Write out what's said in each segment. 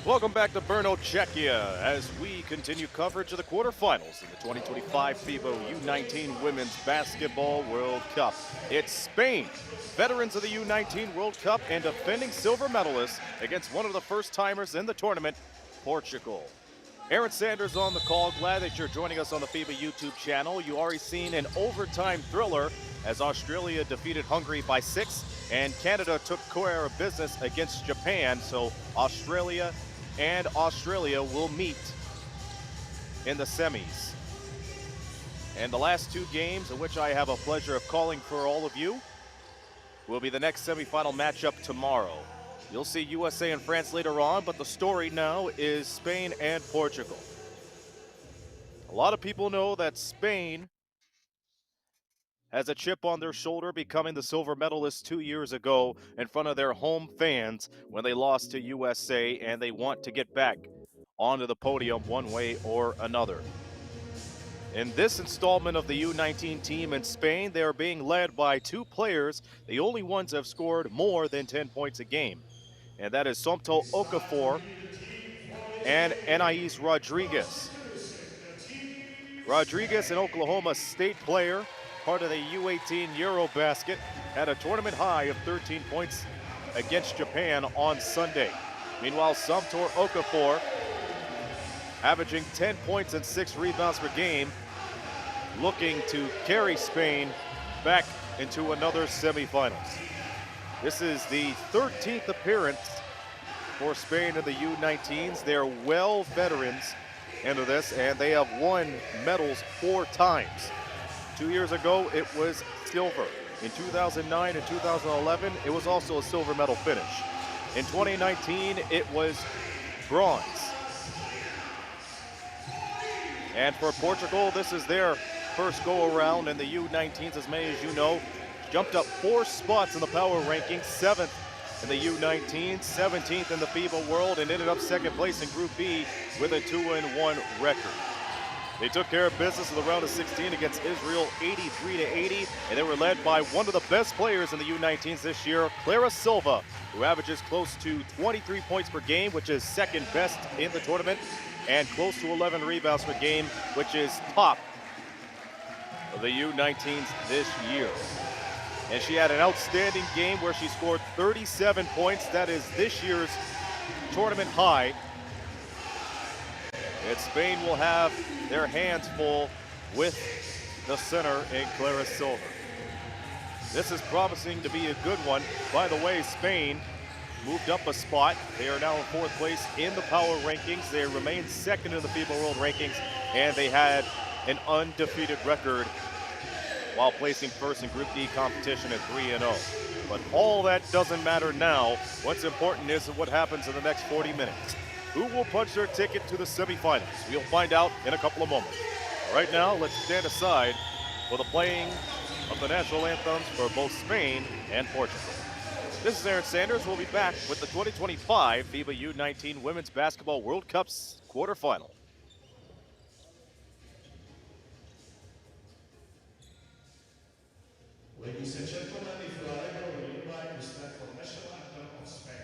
Welcome back to Brno, Czechia, as we continue coverage of the quarterfinals in the 2025 FIBA U19 Women's Basketball World Cup. It's Spain, veterans of the U19 World Cup and defending silver medalists, against one of the first-timers in the tournament, Portugal. Aaron Sanders on the call. Glad that you're joining us on the FIBA YouTube channel. You already seen an overtime thriller as Australia defeated Hungary by 6, and Canada took care of business against Japan. So Australia will meet in the semis. And the last two games, in which I have a pleasure of calling for all of you, will be the next semifinal matchup tomorrow. You'll see USA and France later on, but the story now is Spain and Portugal. A lot of people know that Spain has a chip on their shoulder, becoming the silver medalists 2 years ago in front of their home fans when they lost to USA, and they want to get back onto the podium one way or another. In this installment of the U19 team in Spain, they are being led by two players, the only ones that have scored more than 10 points a game. And that is Somto Okafor and Anais Rodriguez. Rodriguez, an Oklahoma State player, part of the U18 Eurobasket, had a tournament high of 13 points against Japan on Sunday. Meanwhile, Somto Okafor, averaging 10 points and 6 rebounds per game, looking to carry Spain back into another semifinals. This is the 13th appearance for Spain in the U19s. They're well veterans into this, and they have won medals 4 times. 2 years ago, it was silver. In 2009 and 2011, it was also a silver medal finish. In 2019, it was bronze. And for Portugal, this is their first go-around in the U19s, as many as you know. Jumped up 4 spots in the power rankings, 7th in the U19s, 17th in the FIBA World, and ended up second place in Group B with a 2-1 record. They took care of business in the round of 16 against Israel, 83-80, and they were led by one of the best players in the U19s this year, Clara Silva, who averages close to 23 points per game, which is second best in the tournament, and close to 11 rebounds per game, which is top of the U19s this year. And she had an outstanding game where she scored 37 points. That is this year's tournament high. And Spain will have their hands full with the center in Clara Silva. This is promising to be a good one. By the way, Spain moved up a spot. They are now in 4th place in the power rankings. They remain 2nd in the FIBA World Rankings, and they had an undefeated record while placing first in Group D competition at 3-0. But all that doesn't matter now. What's important is what happens in the next 40 minutes. Who will punch their ticket to the semifinals? We'll find out in a couple of moments. Right now, let's stand aside for the playing of the national anthems for both Spain and Portugal. This is Aaron Sanders. We'll be back with the 2025 FIBA U19 Women's Basketball World Cup's quarterfinal. Ladies and gentlemen, if you are able, we invite you to stand for national anthem of Spain.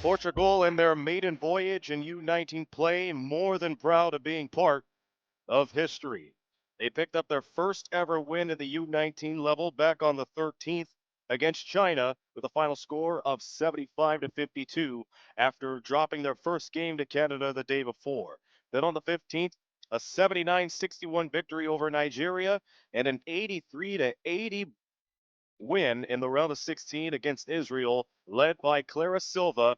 Portugal in their maiden voyage in U19 play, more than proud of being part of history. They picked up their first ever win at the U19 level back on the 13th against China with a final score of 75-52 after dropping their first game to Canada the day before. Then on the 15th, a 79-61 victory over Nigeria and an 83-80 win in the round of 16 against Israel, led by Clara Silva,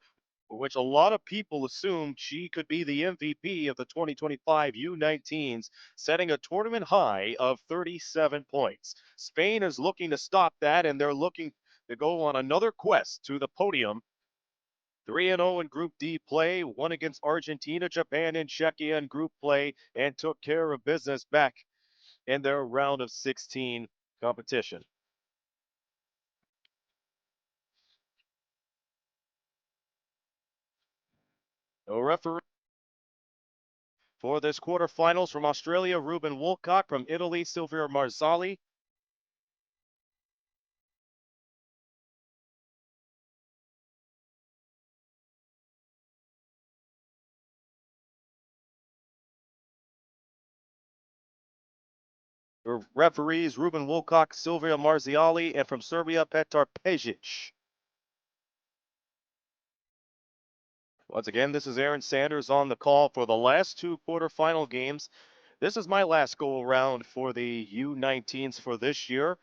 which a lot of people assumed she could be the MVP of the 2025 U19s, setting a tournament high of 37 points. Spain is looking to stop that, and they're looking to go on another quest to the podium. 3-0 in Group D play, won against Argentina, Japan, and Czechia in group play, and took care of business back in their round of 16 competition. No referee for this quarterfinals. From Australia, Ruben Woolcock. From Italy, Silvio Marzali. The referees, Ruben Woolcock, Silvio Marzali, and from Serbia, Petar Pejic. Once again, this is Aaron Sanders on the call for the last two quarterfinal games. This is my last go around for the U19s for this year.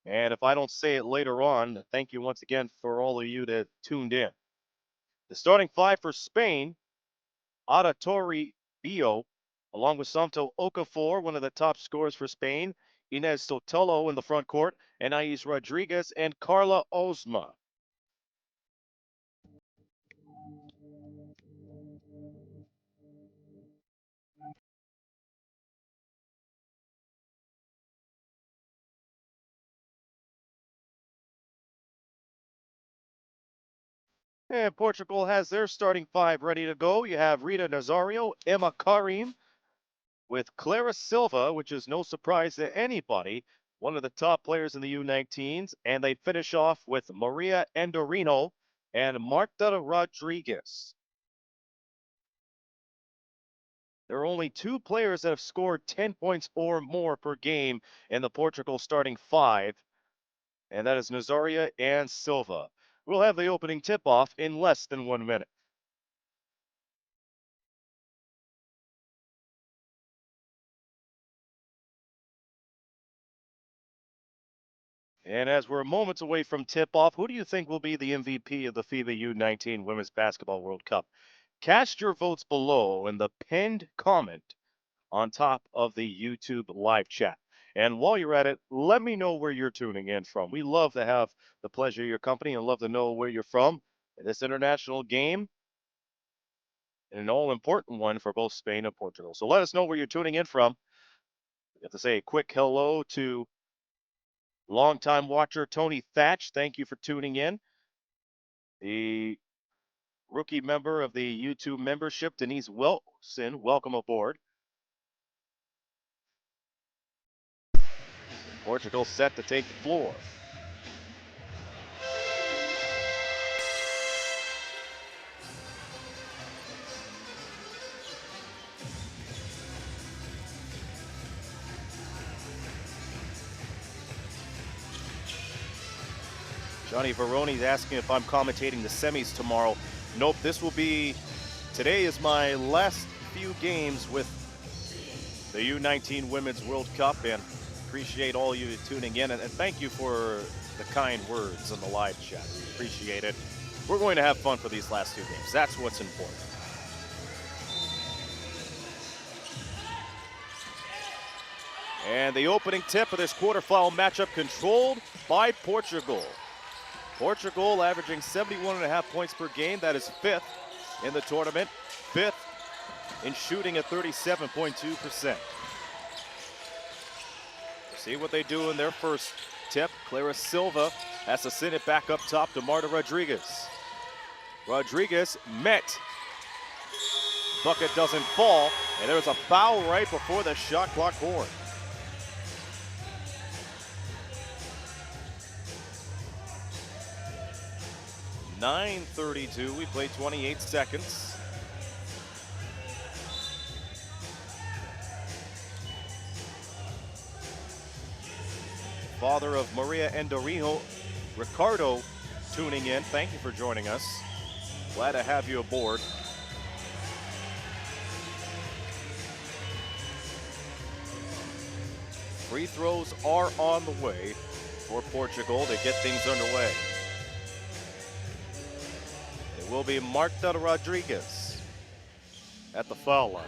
And if I don't say it later on, thank you once again for all of you that tuned in. The starting five for Spain, Ada Toribio, along with Santo Okafor, one of the top scorers for Spain, Inez Sotelo in the front court, Anais Rodriguez, and Carla Ozma. And Portugal has their starting five ready to go. You have Rita Nazario, Emma Karim, with Clara Silva, which is no surprise to anybody, one of the top players in the U19s, and they finish off with Maria Endorino and Marta Rodriguez. There are only two players that have scored 10 points or more per game in the Portugal starting five, and that is Nazaria and Silva. We'll have the opening tip-off in less than 1 minute. And as we're moments away from tip-off, who do you think will be the MVP of the FIBA U19 Women's Basketball World Cup? Cast your votes below in the pinned comment on top of the YouTube live chat. And while you're at it, let me know where you're tuning in from. We love to have the pleasure of your company and love to know where you're from in this international game, and an all-important one for both Spain and Portugal. So let us know where you're tuning in from. We have to say a quick hello to longtime watcher Tony Thatch. Thank you for tuning in. The rookie member of the YouTube membership, Denise Wilson, welcome aboard. Portugal set to take the floor. Johnny Veroni's asking if I'm commentating the semis tomorrow. Nope, today is my last few games with the U19 Women's World Cup, and appreciate all you tuning in, and thank you for the kind words in the live chat. We appreciate it. We're going to have fun for these last two games. That's what's important. And the opening tip of this quarterfinal matchup controlled by Portugal. Portugal averaging 71.5 points per game. That is fifth in the tournament. Fifth in shooting at 37.2%. See what they do in their first tip. Clara Silva has to send it back up top to Marta Rodriguez. Rodriguez met. Bucket doesn't fall, and there's a foul right before the shot clock horn. 9:32, we play 28 seconds. Father of Maria Endorijo, Ricardo, tuning in. Thank you for joining us. Glad to have you aboard. Free throws are on the way for Portugal to get things underway. It will be Marta Rodriguez at the foul line.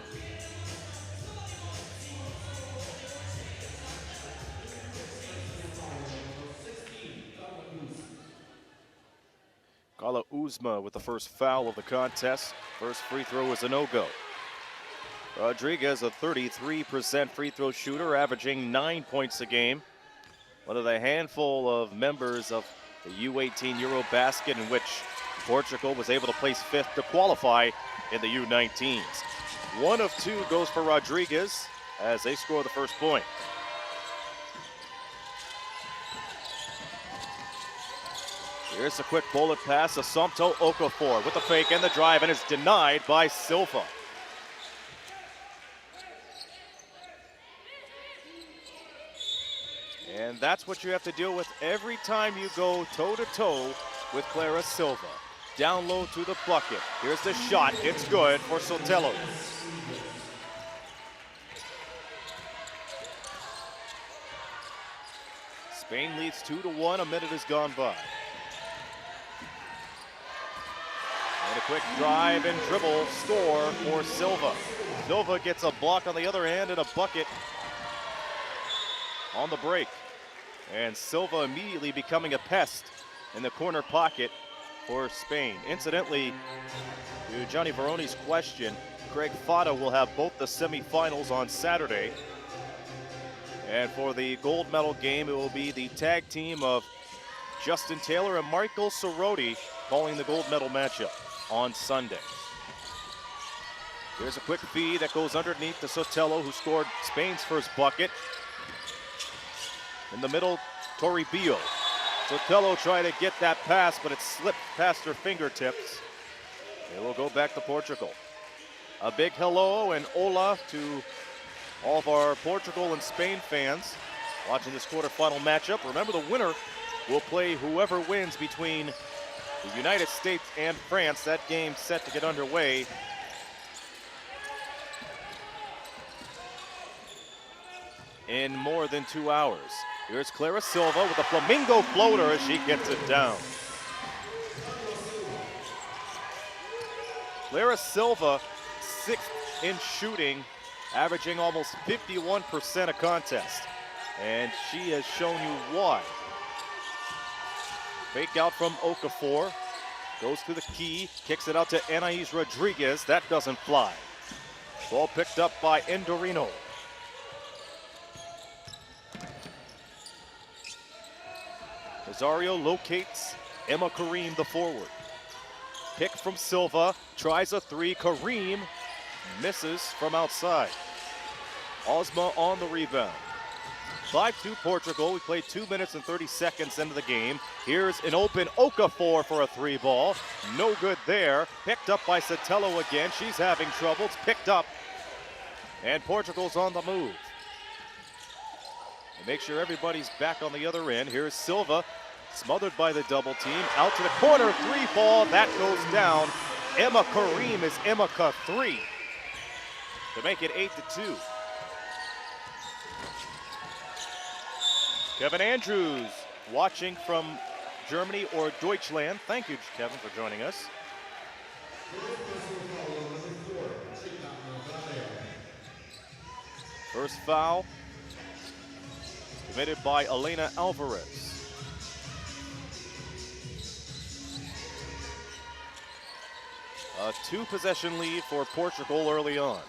Carla Uzma with the first foul of the contest. First free throw is a no-go. Rodriguez, a 33% free throw shooter, averaging 9 points a game. One of the handful of members of the U18 Eurobasket in which Portugal was able to place fifth to qualify in the U19s. 1 of 2 goes for Rodriguez as they score the first point. Here's a quick bullet pass, Assumpto Okafor with the fake and the drive, and it's denied by Silva. And that's what you have to deal with every time you go toe-to-toe with Clara Silva. Down low to the bucket. Here's the shot. It's good for Sotelo. Spain leads 2-1. A minute has gone by. And a quick drive and dribble score for Silva. Silva gets a block on the other hand and a bucket on the break. And Silva immediately becoming a pest in the corner pocket for Spain. Incidentally, to Johnny Verone's question, Greg Fata will have both the semifinals on Saturday. And for the gold medal game, it will be the tag team of Justin Taylor and Michael Soroti calling the gold medal matchup on Sunday. Here's a quick feed that goes underneath to Sotelo, who scored Spain's first bucket. In the middle, Toribio. Sotelo tried to get that pass, but it slipped past her fingertips. It will go back to Portugal. A big hello and hola to all of our Portugal and Spain fans watching this quarterfinal matchup. Remember, the winner will play whoever wins between the United States and France. That game set to get underway in more than 2 hours. Here's Clara Silva with a flamingo floater as she gets it down. Clara Silva, 6th in shooting, averaging almost 51% a contest. And she has shown you why. Fake out from Okafor. Goes to the key, kicks it out to Anaís Rodriguez. That doesn't fly. Ball picked up by Endorino. Rosario locates Emma Karim, the forward. Pick from Silva, tries a three. Karim misses from outside. Ozma on the rebound. 5-2 Portugal. We played 2 minutes and 30 seconds into the game. Here's an open Okafor for a three ball. No good there. Picked up by Sotelo again. She's having trouble. It's picked up. And Portugal's on the move. And make sure everybody's back on the other end. Here's Silva, smothered by the double team. Out to the corner, three ball. That goes down. Emma Karim is Emeka 3 to make it 8-2. Kevin Andrews watching from Germany or Deutschland. Thank you, Kevin, for joining us. First foul committed by Elena Alvarez. A 2-possession lead for Portugal early on.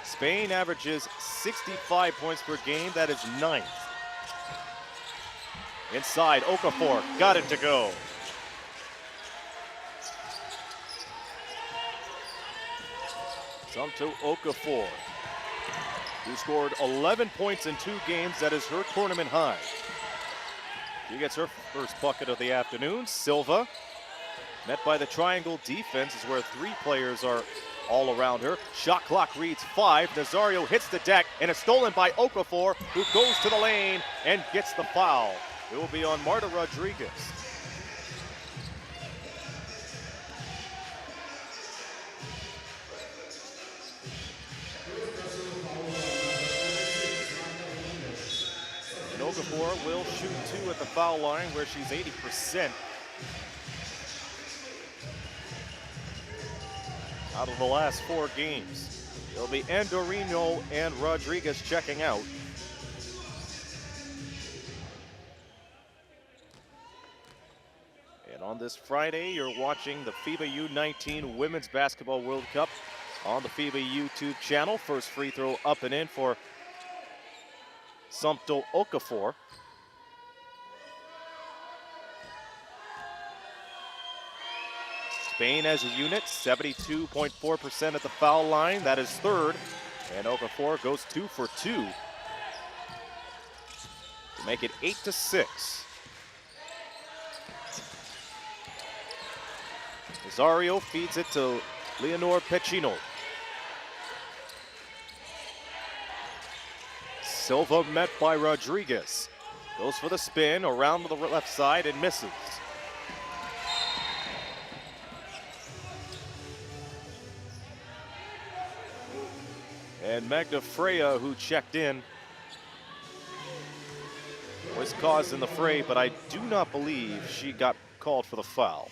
Spain averages 65 points per game. That is 9th. Inside, Okafor got it to go. Assumpto Okafor, who scored 11 points in 2 games. That is her tournament high. She gets her first bucket of the afternoon. Silva Met by the triangle defense is where 3 players are all around her. Shot clock reads 5. Nazario hits the deck and is stolen by Okafor, who goes to the lane and gets the foul. It will be on Marta Rodriguez. And Okafor will shoot 2 at the foul line, where she's 80%. Out of the last 4 games. It'll be Andorino and Rodriguez checking out. And on this Friday, you're watching the FIBA U19 Women's Basketball World Cup on the FIBA YouTube channel. First free throw up and in for Sumpto Okafor. Spain as a unit, 72.4% at the foul line. That is 3rd. And Okafor goes 2 for 2 to make it 8-6. Nazario feeds it to Leonor Pecino. Silva met by Rodriguez. Goes for the spin around to the left side and misses. And Magda Freya, who checked in, was caused in the fray, but I do not believe she got called for the foul.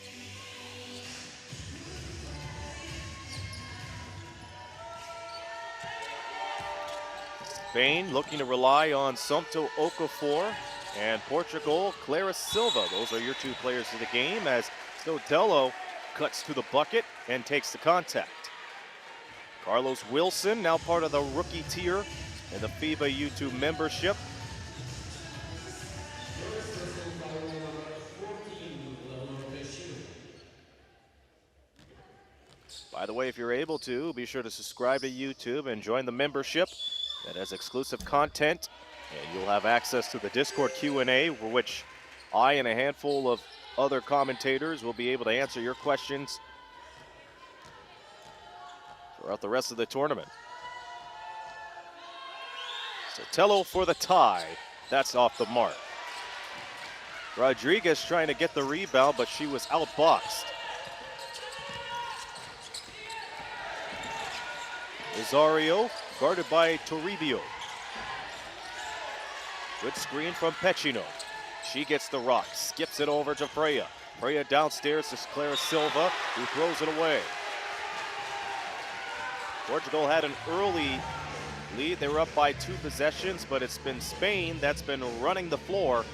Spain looking to rely on Sumpto Okafor, and Portugal, Clara Silva. Those are your 2 players of the game, as Stotello cuts to the bucket and takes the contact. Carlos Wilson, now part of the rookie tier in the FIBA U2 membership. By the way, if you're able to, be sure to subscribe to YouTube and join the membership that has exclusive content, and you'll have access to the Discord Q&A, for which I and a handful of other commentators will be able to answer your questions throughout the rest of the tournament. Sotelo for the tie. That's off the mark. Rodriguez trying to get the rebound, but she was outboxed. Nazario guarded by Toribio. Good screen from Pecino. She gets the rock, skips it over to Freya. Freya downstairs to Clara Silva, who throws it away. Portugal had an early lead. They were up by 2 possessions, but it's been Spain that's been running the floor.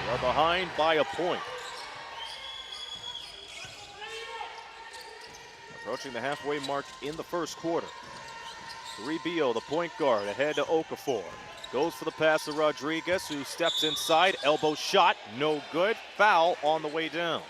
They are behind by a point. Approaching the halfway mark in the first quarter. Toribio, the point guard, ahead to Okafor. Goes for the pass to Rodriguez, who steps inside. Elbow shot, no good. Foul on the way down.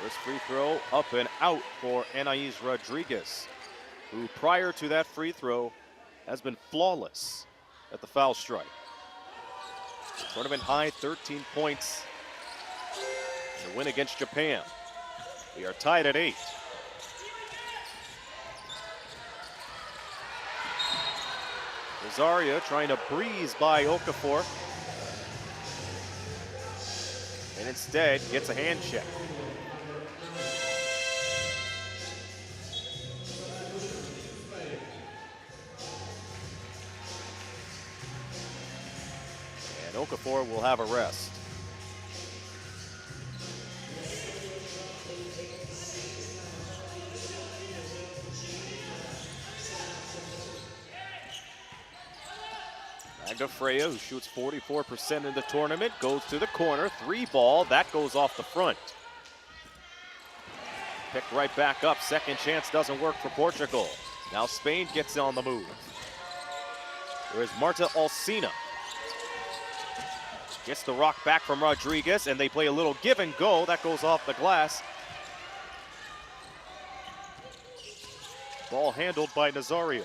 First free throw up and out for Anais Rodriguez, who prior to that free throw has been flawless at the foul stripe. Tournament high 13 points in the win against Japan. We are tied at 8. Rosaria trying to breeze by Okafor, and instead gets a hand check. Okafor will have a rest. Magda Freya, who shoots 44% in the tournament, goes to the corner, 3-ball, that goes off the front. Picked right back up, second chance doesn't work for Portugal. Now Spain gets on the move. There is Marta Alsina. Gets the rock back from Rodriguez, and they play a little give and go. That goes off the glass. Ball handled by Nazario.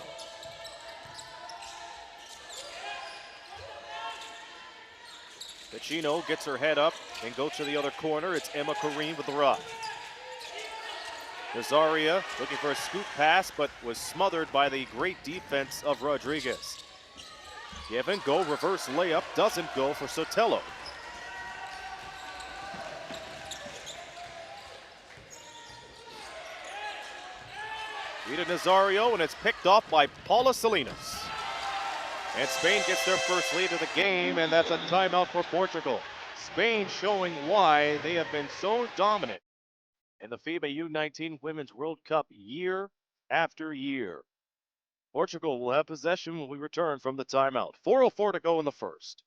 Pacino gets her head up and goes to the other corner. It's Emma Karim with the rock. Nazaria looking for a scoop pass, but was smothered by the great defense of Rodriguez. Give and go, reverse layup, doesn't go for Sotelo. Rita Nazario, and it's picked off by Paula Salinas. And Spain gets their first lead of the game, and that's a timeout for Portugal. Spain showing why they have been so dominant in the FIBA U19 Women's World Cup year after year. Portugal will have possession when we return from the timeout. 4:04 to go in the first.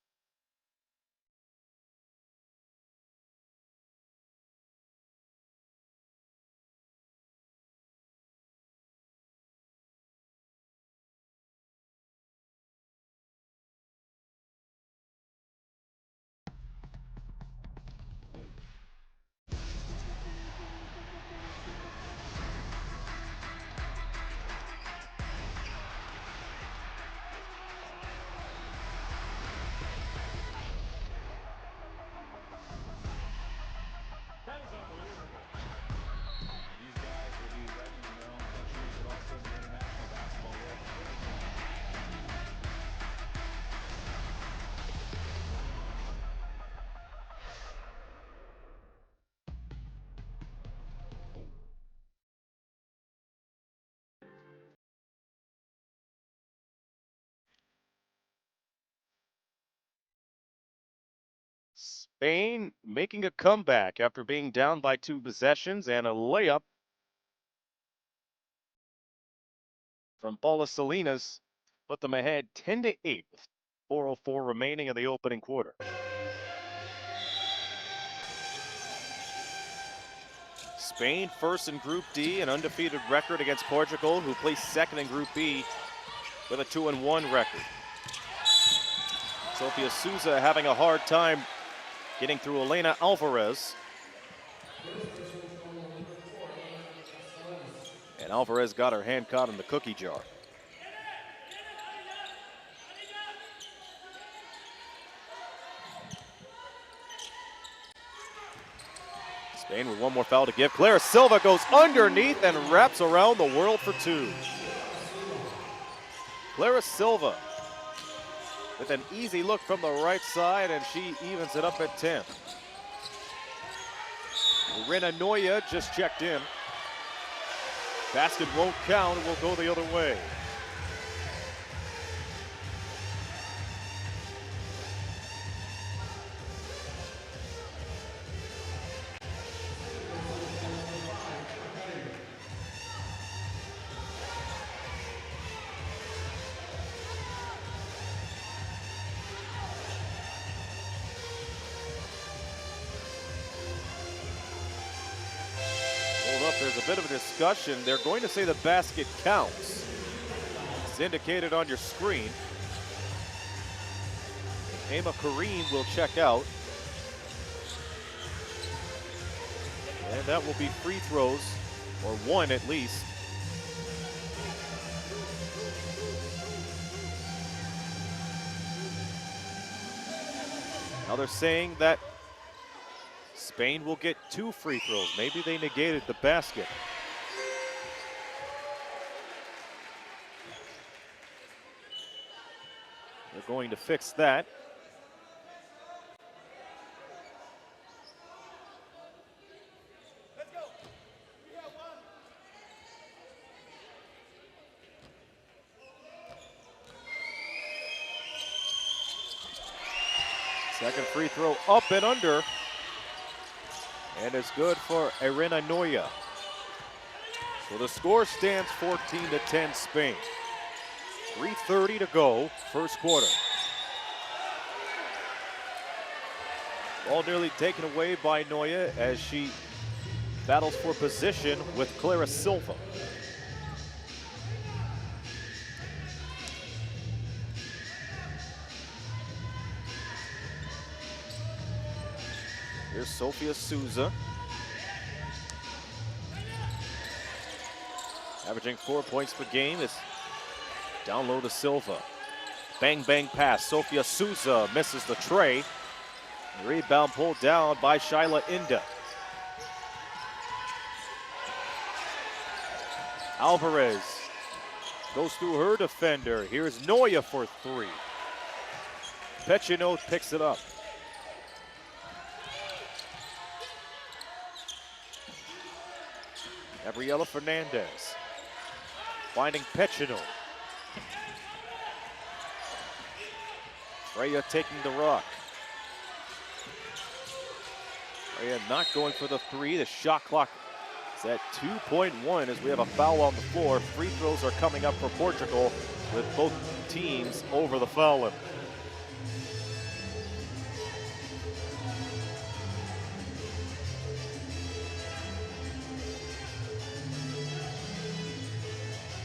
Spain making a comeback after being down by 2 possessions, and a layup from Paula Salinas put them ahead 10-8 with 4:04 remaining in the opening quarter. Spain first in Group D, an undefeated record against Portugal, who placed second in Group B with a 2-1 record. Sofia Souza having a hard time getting through Elena Alvarez. And Alvarez got her hand caught in the cookie jar. Spain with one more foul to give. Clara Silva goes underneath and wraps around the world for 2. Clara Silva with an easy look from the right side, and she evens it up at 10. Irina Noya just checked in. Basket won't count, it will go the other way. There's a bit of a discussion. They're going to say the basket counts. It's indicated on your screen. Emma Karim will check out. And that will be free throws, or one at least. Now they're saying that Spain will get 2 free throws. Maybe they negated the basket. They're going to fix that. Second free throw up and under. And it's good for Irina Noya. So the score stands 14-10 Spain. 3:30 to go, first quarter. Ball nearly taken away by Noya as she battles for position with Clara Silva. Here's Sofia Souza. Averaging 4 points per game. It's down low to Silva. Bang, bang pass. Sofia Souza misses the tray. The rebound pulled down by Shyla Inda. Alvarez goes through her defender. Here's Noya for three. Pechino picks it up. Gabriela Fernandez finding Pechino. Freya taking the rock. Freya not going for the three. The shot clock is at 2.1 as we have a foul on the floor. Free throws are coming up for Portugal with both teams over the foul limit.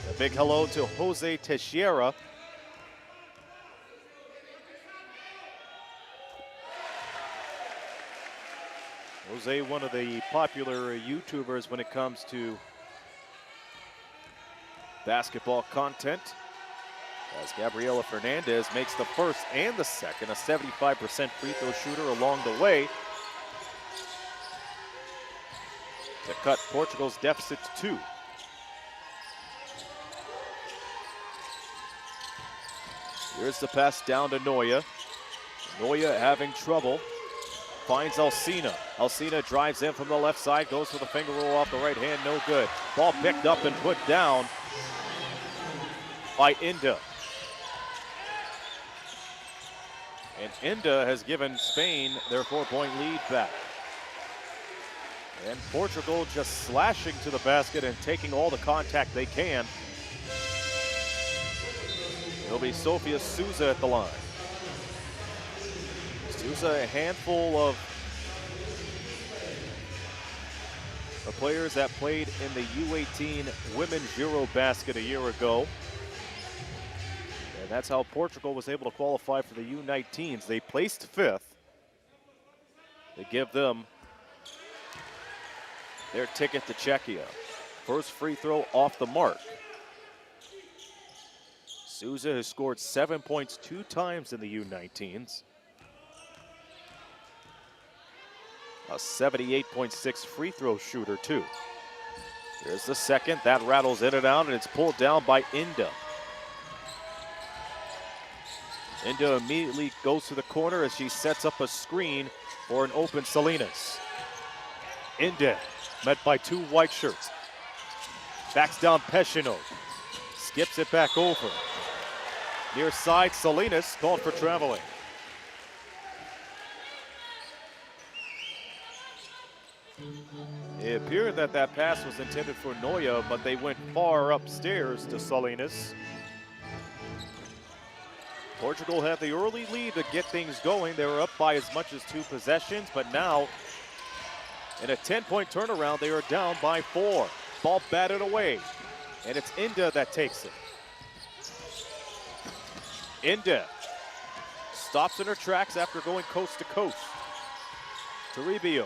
A big hello to Jose Teixeira. Jose, one of the popular YouTubers when it comes to basketball content, as Gabriela Fernandez makes the first and the second, a 75% free throw shooter along the way to cut Portugal's deficit to 2. Here's the pass down to Noya. Noya having trouble. Finds Alcina. Alcina drives in from the left side, goes for the finger roll off the right hand, no good. Ball picked up and put down by Inda. And Inda has given Spain their 4-point lead back. And Portugal just slashing to the basket and taking all the contact they can. It'll be Sofia Souza at the line. Souza, a handful of the players that played in the U18 Women's Eurobasket a year ago. And that's how Portugal was able to qualify for the U19s. They placed 5th. They give them their ticket to Czechia. First free throw off the mark. Souza has scored 7 points 2 times in the U19s. A 78.6 free throw shooter, too. Here's the second. That rattles in and out, and it's pulled down by Inda. Inda immediately goes to the corner as she sets up a screen for an open Salinas. Inda met by 2 white shirts. Backs down Pechino. Skips it back over. Near side, Salinas called for traveling. It appeared that that pass was intended for Noya, but they went far upstairs to Salinas. Portugal had the early lead to get things going. They were up by as much as 2 possessions, but now in a 10-point turnaround, they are down by 4. Ball batted away, and it's Inda that takes it. Inda stops in her tracks after going coast to coast. Toribio.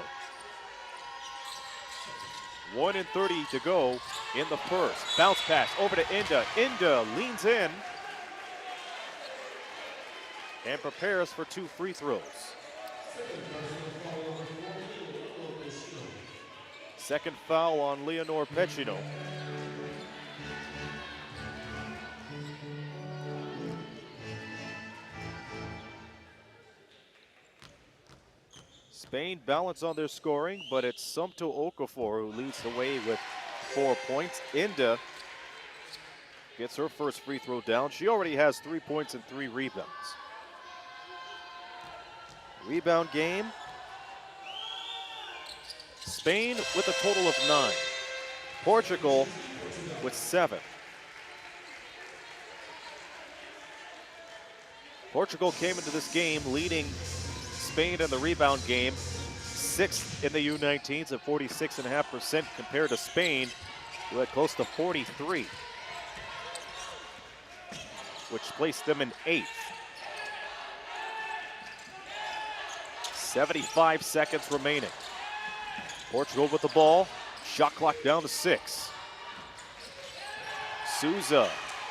1:30 to go in the first. Bounce pass over to Inda. Inda leans in and prepares for 2 free throws. Second foul on Leonor Pechino. Spain balance on their scoring, but it's Sumto Okafor who leads the way with 4 points. Inda gets her first free throw down. She already has 3 points and 3 rebounds. Rebound game. Spain with a total of 9. Portugal with 7. Portugal came into this game leading Spain in the rebound game, 6th in the U19s at 46.5% compared to Spain, who had close to 43, which placed them in 8th. 75 seconds remaining. Portugal with the ball. Shot clock down to 6. Souza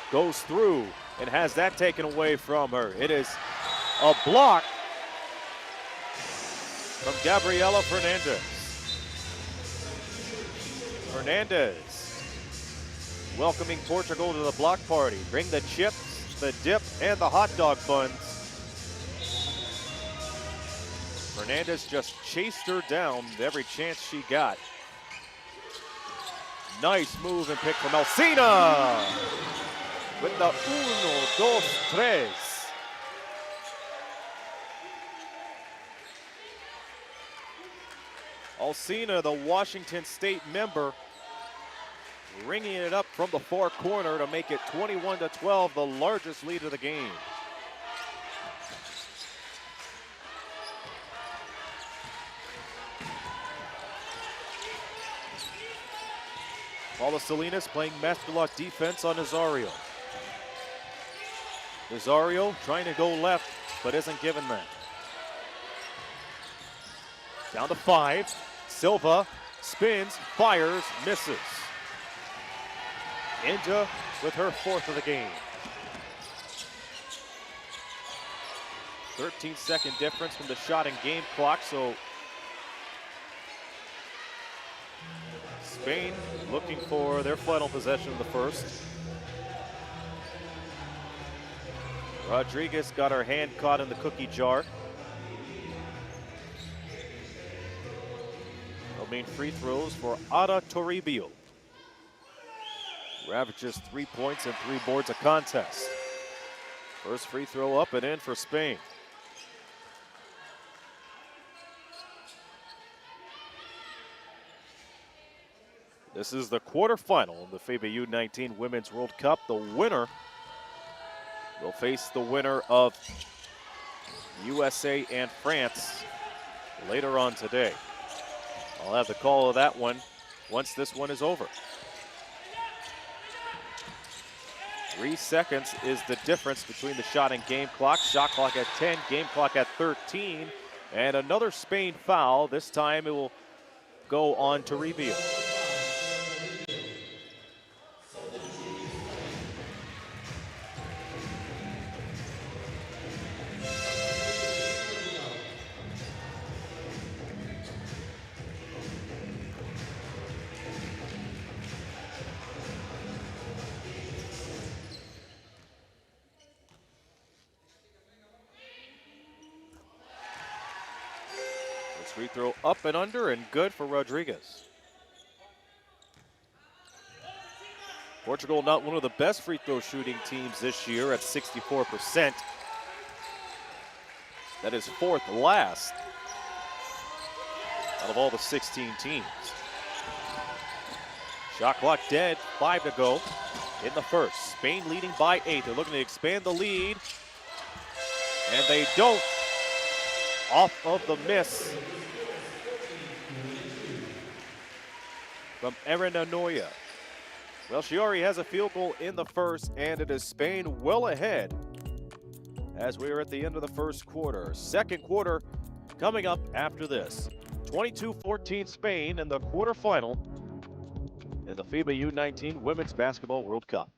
goes through and has that taken away from her. It is a block from Gabriela Fernandez. Fernandez welcoming Portugal to the block party. Bring the chips, the dip, and the hot dog buns. Fernandez just chased her down every chance she got. Nice move and pick from Alcina with the 1, 2, 3. Alcina, the Washington State member, ringing it up from the far corner to make it 21-12, the largest lead of the game. Paula Salinas playing master lock defense on Nazario. Nazario trying to go left, but isn't given that. Down to 5. Silva spins, fires, misses. Inja with her 4th of the game. 13-second difference from the shot and game clock, so Spain looking for their final possession of the first. Rodriguez got her hand caught in the cookie jar. No main free throws for Ada Toribio. Ravages 3 points and 3 boards a contest. First free throw up and in for Spain. This is the quarterfinal of the FIBA U19 Women's World Cup. The winner will face the winner of USA and France later on today. I'll have the call of that one once this one is over. 3 seconds is the difference between the shot and game clock. Shot clock at 10, game clock at 13. And another Spain foul. This time it will go on to Toribio. Free throw up and under and good for Rodriguez. Portugal not one of the best free throw shooting teams this year at 64%. That is 4th last out of all the 16 teams. Shot clock dead, 5 to go in the first. Spain leading by 8. They're looking to expand the lead, and they don't. Off of the miss from Erin Anoya. Well, she already has a field goal in the first, and it is Spain well ahead as we are at the end of the first quarter. Second quarter coming up after this. 22-14 Spain in the quarterfinal in the FIBA U19 Women's Basketball World Cup.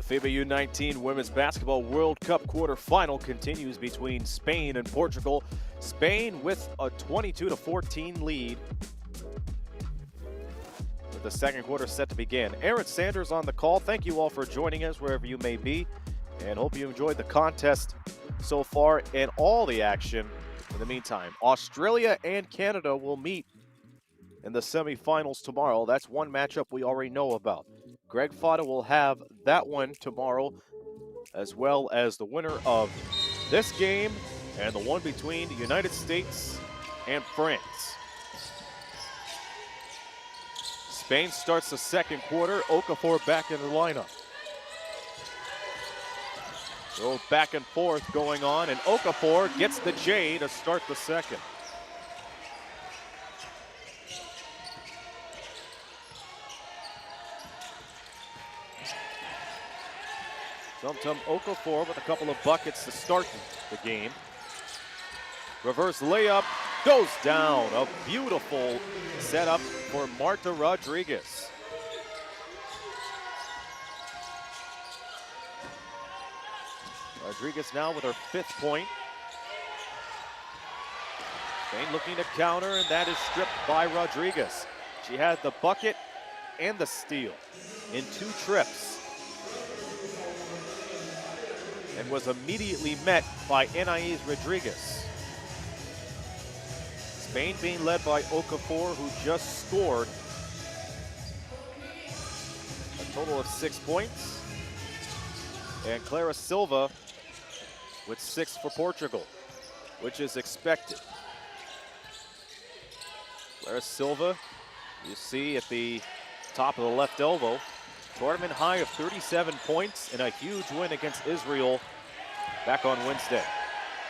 The FIBA U19 Women's Basketball World Cup quarterfinal continues between Spain and Portugal. Spain with a 22-14 lead, with the second quarter set to begin. Aaron Sanders on the call. Thank you all for joining us wherever you may be, and hope you enjoyed the contest so far and all the action. In the meantime, Australia and Canada will meet in the semifinals tomorrow. That's one matchup we already know about. Greg Fodda will have that one tomorrow, as well as the winner of this game and the one between the United States and France. Spain starts the second quarter. Okafor back in the lineup. So back and forth going on, and Okafor gets the J to start the second. Tum Okafor with a couple of buckets to start the game. Reverse layup goes down. A beautiful setup for Marta Rodriguez. Rodriguez now with her 5th point. Spain looking to counter, and that is stripped by Rodriguez. She had the bucket and the steal in 2 trips, and was immediately met by Anaís Rodriguez. Spain being led by Okafor, who just scored a total of 6 points, and Clara Silva with 6 for Portugal, which is expected. Clara Silva, you see at the top of the left elbow, tournament high of 37 points and a huge win against Israel back on Wednesday.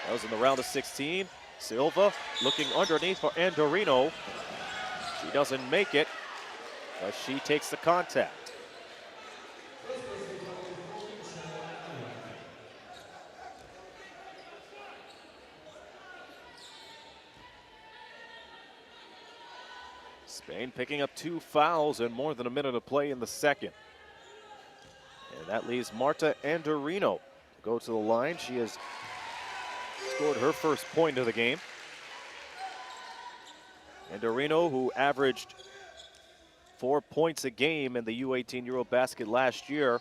That was in the round of 16. Silva looking underneath for Andorino. She doesn't make it, but she takes the contact. Spain picking up 2 fouls and more than a minute to play in the second. And that leaves Marta Andorino to go to the line. She has scored her first point of the game. Andorino, who averaged 4 points a game in the U18 Eurobasket last year,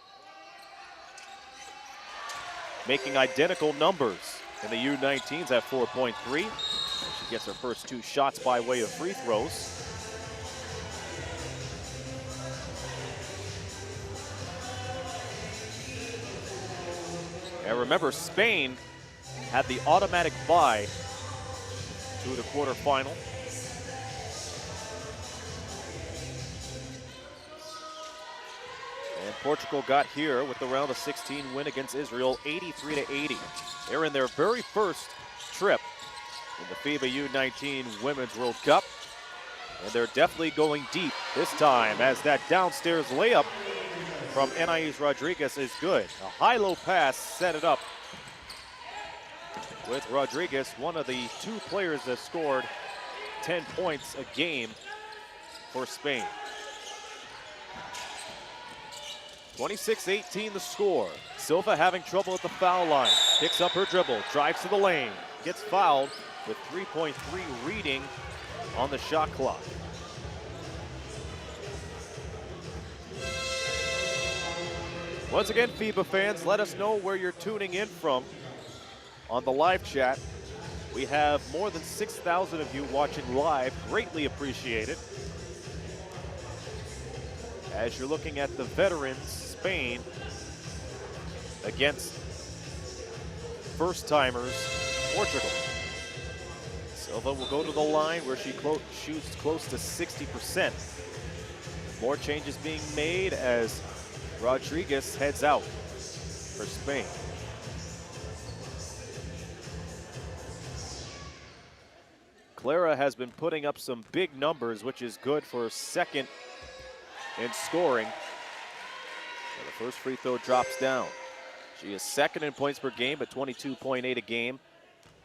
making identical numbers in the U19s at 4.3. She gets her first 2 shots by way of free throws. And remember, Spain had the automatic bye to the quarterfinal. And Portugal got here with the round of 16 win against Israel, 83-80. They're in their very first trip in the FIBA U19 Women's World Cup. And they're definitely going deep this time, as that downstairs layup from Anaís Rodriguez is good. A high-low pass set it up with Rodriguez, one of the 2 players that scored 10 points a game for Spain. 26-18 the score. Silva having trouble at the foul line. Picks up her dribble, drives to the lane, gets fouled with 3.3 reading on the shot clock. Once again, FIBA fans, let us know where you're tuning in from on the live chat. We have more than 6,000 of you watching live. Greatly appreciated. As you're looking at the veterans, Spain against first-timers, Portugal. Silva will go to the line where she shoots close to 60%. More changes being made as Rodriguez heads out for Spain. Clara has been putting up some big numbers, which is good for second in scoring. So the first free throw drops down. She is second in points per game at 22.8 a game.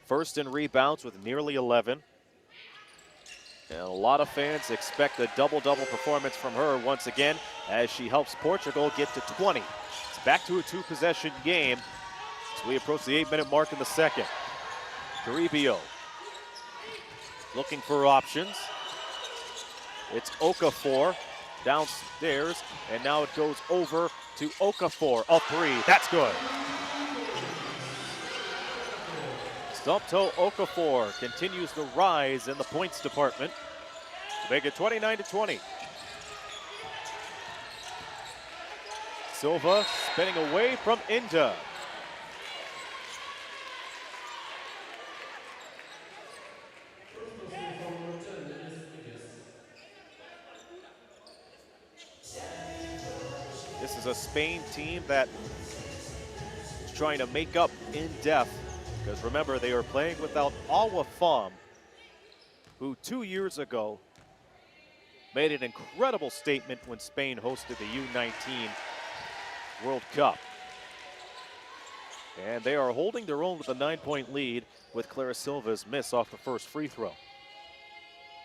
First in rebounds with nearly 11. And a lot of fans expect a double-double performance from her once again as she helps Portugal get to 20. Back to a two-possession game as we approach the 8-minute mark in the second. Toribio looking for options. It's Okafor downstairs, and now it goes over to Okafor. A three, that's good. Stumptoe Okafor continues to rise in the points department to make it 29-20. Silva spinning away from Inda. This is a Spain team that is trying to make up in depth, because remember, they are playing without Awa Fam, who 2 years ago made an incredible statement when Spain hosted the U19 World Cup. And they are holding their own with a 9-point lead with Clara Silva's miss off the first free throw.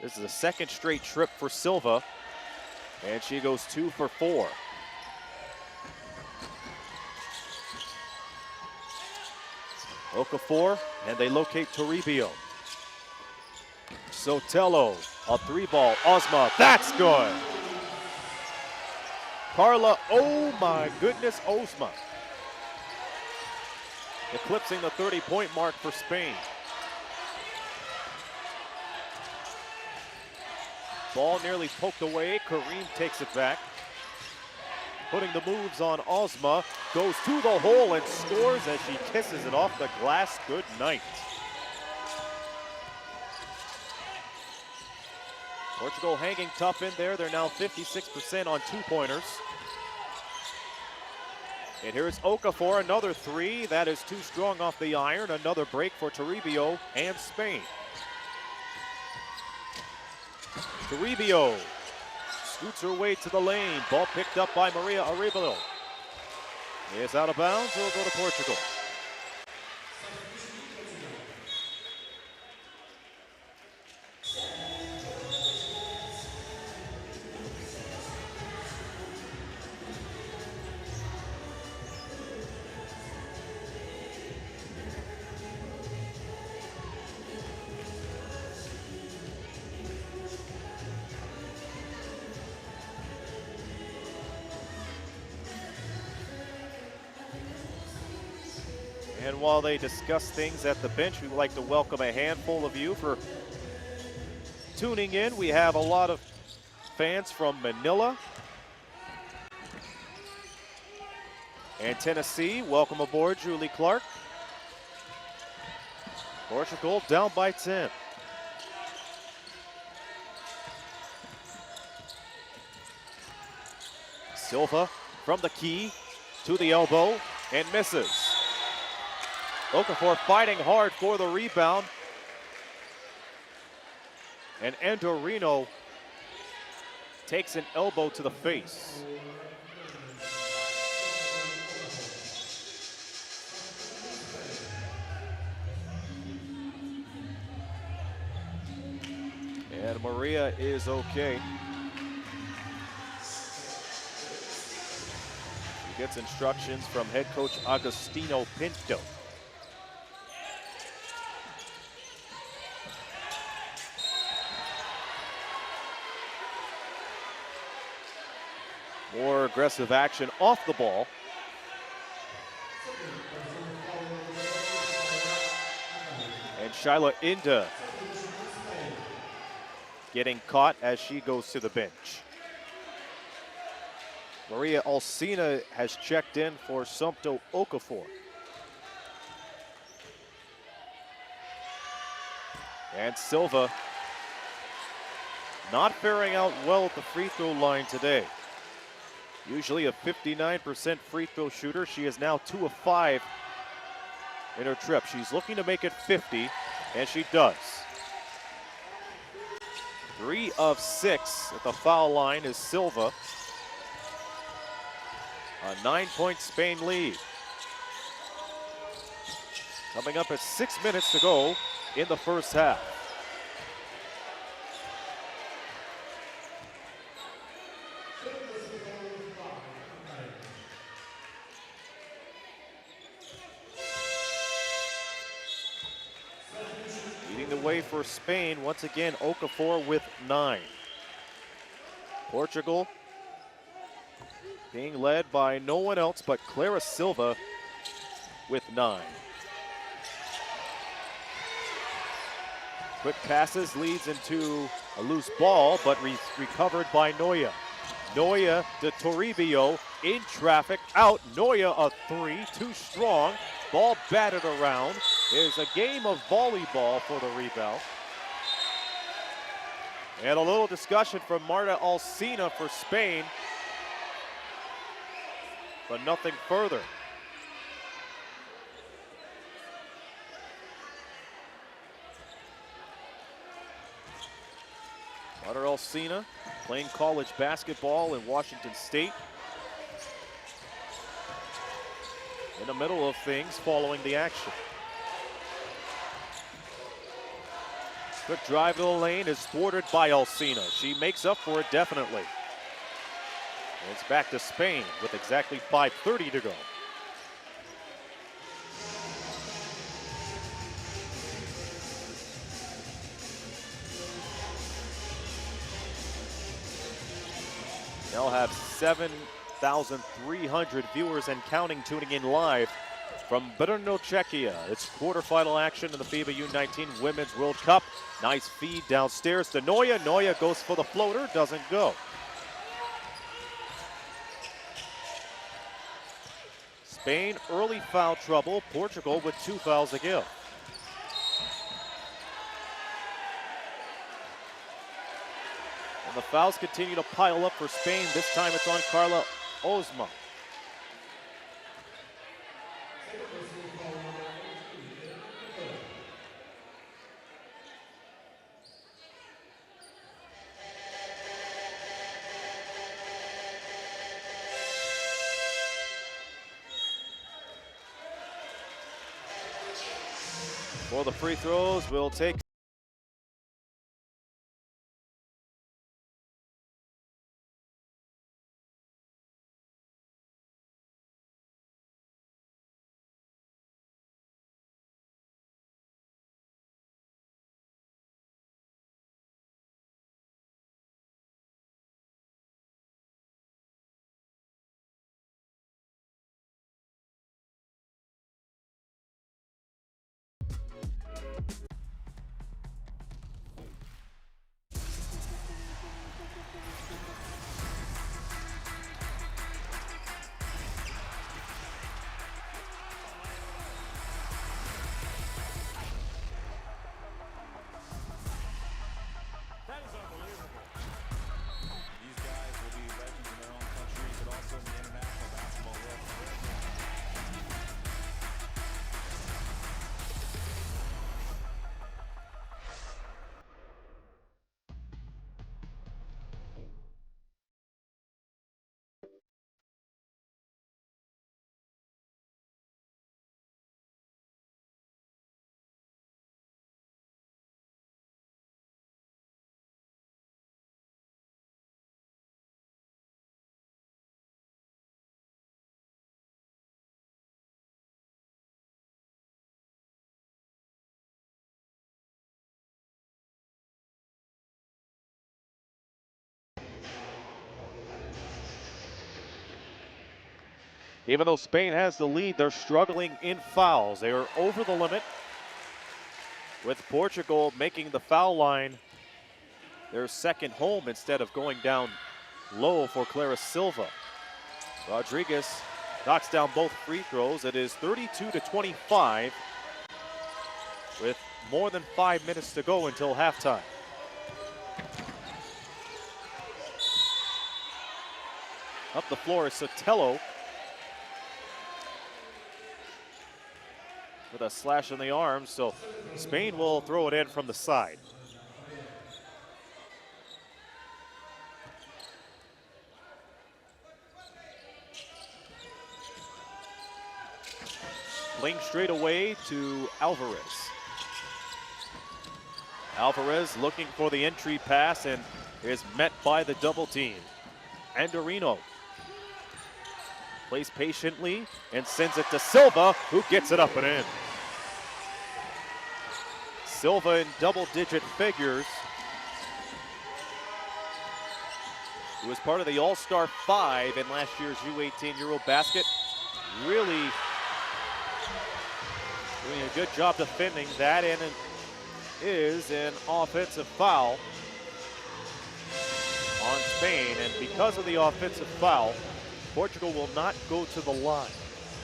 This is a second straight trip for Silva, and she goes 2 for 4. Okafor, and they locate Toribio. Sotelo, a three ball. Ozma, that's good. Carla, oh my goodness, Ozma. Eclipsing the 30-point mark for Spain. Ball nearly poked away. Kareem takes it back. Putting the moves on Ozma, goes to the hole and scores as she kisses it off the glass. Good night. Portugal hanging tough in there. They're now 56% on two-pointers. And here's Okafor, another three. That is too strong off the iron. Another break for Toribio and Spain. Toribio scoots her way to the lane. Ball picked up by Maria Arevalo. It's out of bounds. It'll go to Portugal. And while they discuss things at the bench, we would like to welcome a handful of you for tuning in. We have a lot of fans from Manila and Tennessee. Welcome aboard, Julie Clark. Portugal down by 10. Silva from the key to the elbow and misses. Okafor fighting hard for the rebound. And Andorino takes an elbow to the face. And Maria is okay. She gets instructions from head coach Agostino Pinto. More aggressive action off the ball. And Shyla Inda getting caught as she goes to the bench. Maria Alcina has checked in for Stumptoe Okafor. And Silva not faring out well at the free throw line today. Usually a 59% free throw shooter. She is now 2 of 5 in her trip. She's looking to make it 50, and she does. 3 of 6 at the foul line is Silva. A 9-point Spain lead. Coming up at 6 minutes to go in the first half. the way for Spain. Once again, Okafor with 9. Portugal being led by no one else but Clara Silva with 9. Quick passes leads into a loose ball, but recovered by Noya. Noya to Toribio, in traffic, out. Noya a 3, too strong. Ball batted around. There's a game of volleyball for the rebound. And a little discussion from Marta Alsina for Spain, but nothing further. Marta Alsina playing college basketball in Washington State. In the middle of things following the action. Quick drive to the lane is thwarted by Alsina. She makes up for it definitely. And it's back to Spain with exactly 5:30 to go. They'll have 7,300 viewers and counting tuning in live from Brno, Czechia. It's quarterfinal action in the FIBA U19 Women's World Cup. Nice feed downstairs to Noya. Noya goes for the floater, doesn't go. Spain early foul trouble. Portugal with 2 fouls to give. And the fouls continue to pile up for Spain. This time it's on Carla Ozma. For the free throws, we'll take even though Spain has the lead, they're struggling in fouls. They are over the limit, with Portugal making the foul line their second home instead of going down low for Clara Silva. Rodriguez knocks down both free throws. It is 32-25 with more than 5 minutes to go until halftime. Up the floor is Sotelo with a slash in the arm, so Spain will throw it in from the side. Playing straight away to Alvarez. Alvarez looking for the entry pass and is met by the double team. Andorino plays patiently and sends it to Silva, who gets it up and in. Silva in double-digit figures. He was part of the All-Star 5 in last year's U18 Eurobasket. Really doing a good job defending that, and it is an offensive foul on Spain. And because of the offensive foul, Portugal will not go to the line.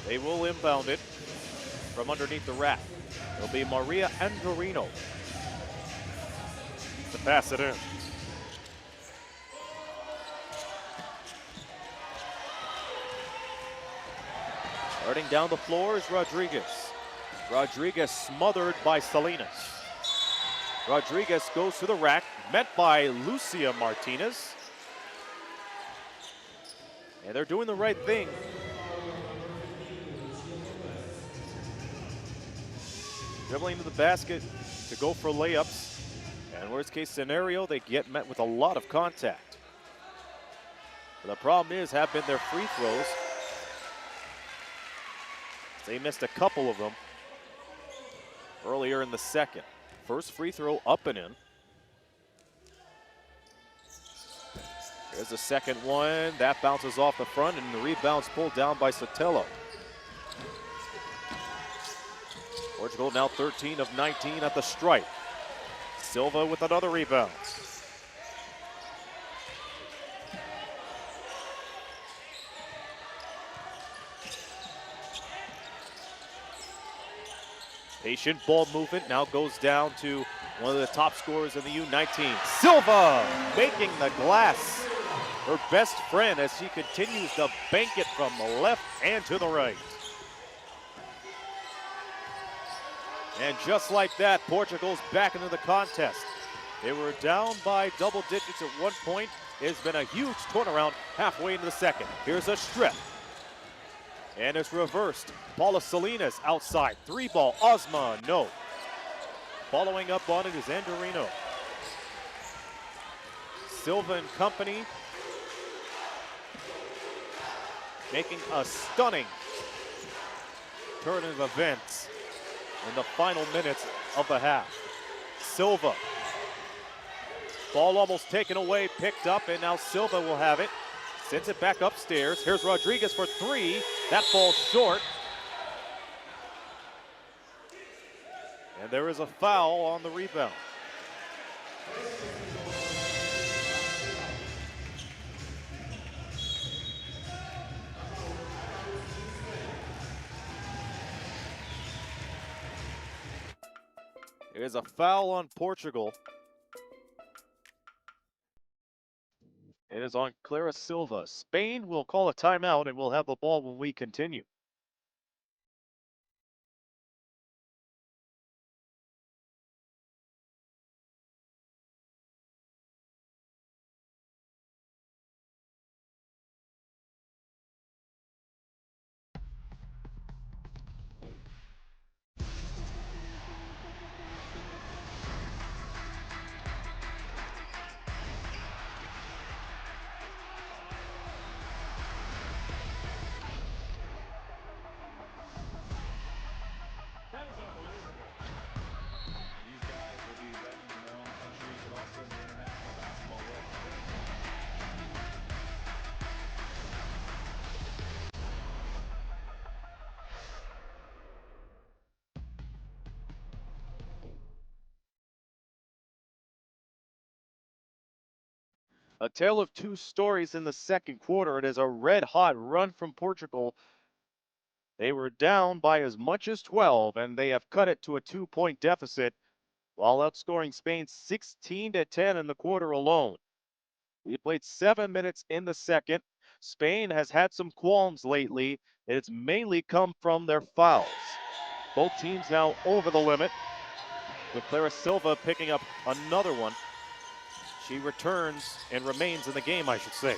They will inbound it from underneath the rack. It'll be Maria Andorino to pass it in. Starting down the floor is Rodriguez. Rodriguez smothered by Salinas. Rodriguez goes to the rack, met by Lucia Martinez. And they're doing the right thing. Dribbling to the basket to go for layups. And worst case scenario, they get met with a lot of contact. But the problem have been their free throws. They missed a couple of them earlier in the second. First free throw up and in. There's the second one. That bounces off the front, and the rebound's pulled down by Sotelo. Portugal now 13 of 19 at the stripe. Silva with another rebound. Patient ball movement now goes down to one of the top scorers in the U19. Silva making the glass her best friend as she continues to bank it from the left and to the right. And just like that, Portugal's back into the contest. They were down by double digits at one point. It's been a huge turnaround halfway into the second. Here's a strip. And it's reversed. Paula Salinas outside. Three ball. Osma, no. Following up on it is Andorino. Silva and company making a stunning turn of events in the final minutes of the half. Silva. Ball almost taken away, picked up, and now Silva will have it. Sends it back upstairs. Here's Rodriguez for three. That falls short. And there is a foul on the rebound. It is a foul on Portugal. It is on Clara Silva. Spain will call a timeout and we'll have the ball when we continue. A tale of two stories in the second quarter. It is a red-hot run from Portugal. They were down by as much as 12, and they have cut it to a 2-point deficit while outscoring Spain 16-10 in the quarter alone. We played 7 minutes in the second. Spain has had some qualms lately, and it's mainly come from their fouls. Both teams now over the limit, with Clara Silva picking up another one. She returns and remains in the game, I should say.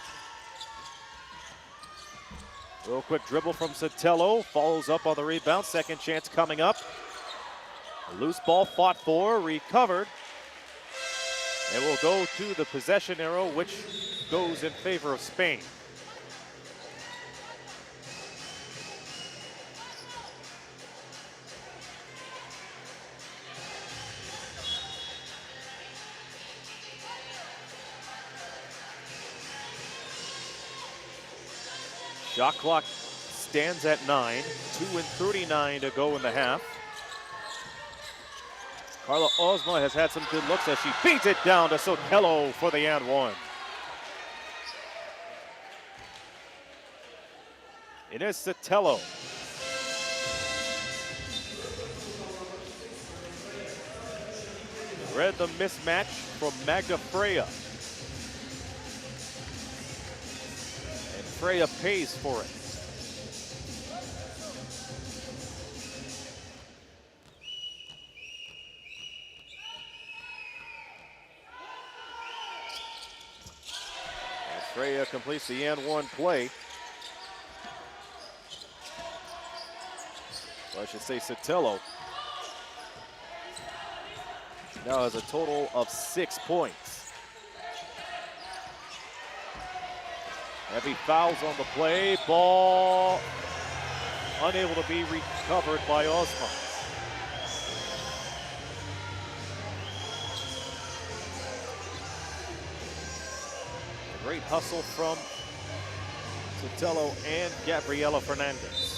Real quick dribble from Sotelo, follows up on the rebound. Second chance coming up. A loose ball fought for, recovered. And we'll go to the possession arrow, which goes in favor of Spain. Shot clock stands at 9, 2:39 to go in the half. Carla Ozma has had some good looks as she beats it down to Sotelo for the and one. Inez Sotelo. Read the mismatch from Magda Freya. And Freya pays for it. And Freya completes the and one play. Or I should say Sotelo. Now has a total of 6 points. Heavy fouls on the play. Ball unable to be recovered by Ozma. A great hustle from Sotelo and Gabriela Fernandez.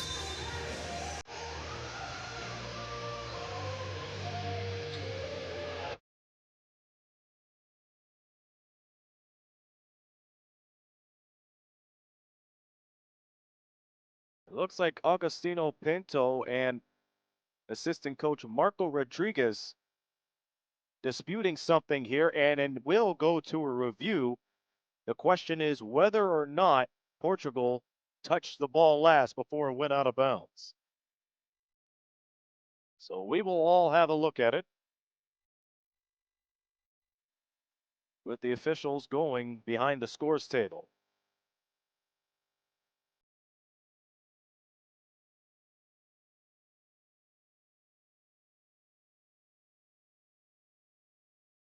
It looks like Agustino Pinto and assistant coach Marco Rodriguez disputing something here, and will go to a review. The question is whether or not Portugal touched the ball last before it went out of bounds. So we will all have a look at it, with the officials going behind the scores table.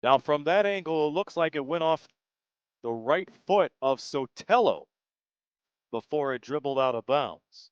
Now from that angle, it looks like it went off the right foot of Sotelo before it dribbled out of bounds.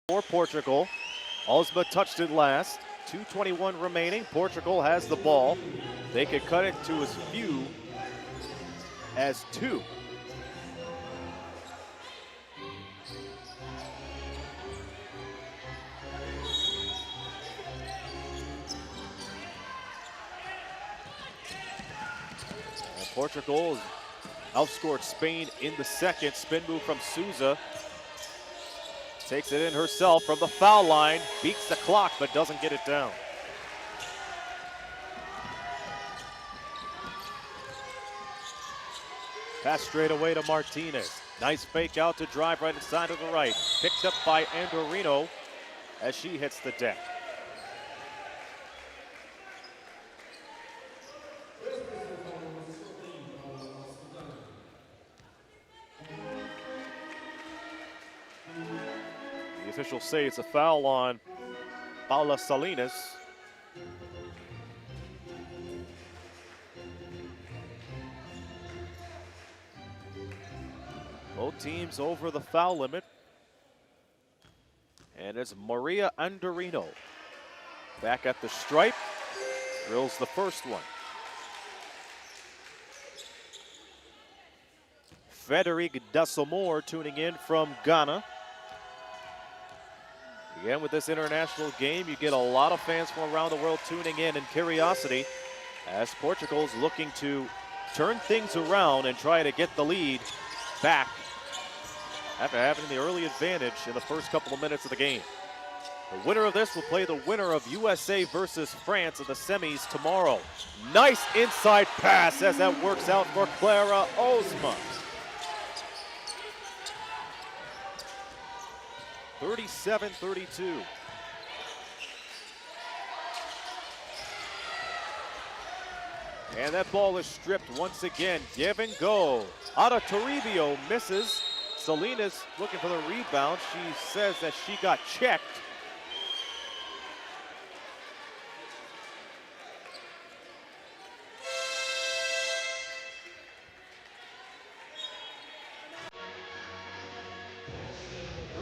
For Portugal, Ozma touched it last. 2:21 remaining. Portugal has the ball. They could cut it to as few as 2. And Portugal outscored Spain in the second. Spin move from Souza. Takes it in herself from the foul line, beats the clock, but doesn't get it down. Pass straight away to Martinez. Nice fake out to drive right inside of the right. Picked up by Andorino as she hits the deck. The officials say it's a foul on Paula Salinas. Both teams over the foul limit. And it's Maria Andorino back at the stripe. Drills the first one. Frederic Dasomor tuning in from Ghana. Again, with this international game, you get a lot of fans from around the world tuning in and curiosity as Portugal's looking to turn things around and try to get the lead back after having the early advantage in the first couple of minutes of the game. The winner of this will play the winner of USA versus France in the semis tomorrow. Nice inside pass as that works out for Clara Osma. 37-32. And that ball is stripped once again. Give and go. Out of Toribio misses. Salinas looking for the rebound. She says that she got checked.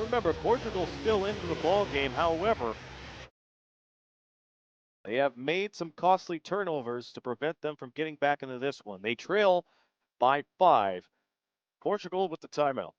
Remember, Portugal's still into the ball game. However, they have made some costly turnovers to prevent them from getting back into this one. They trail by 5. Portugal with the timeout.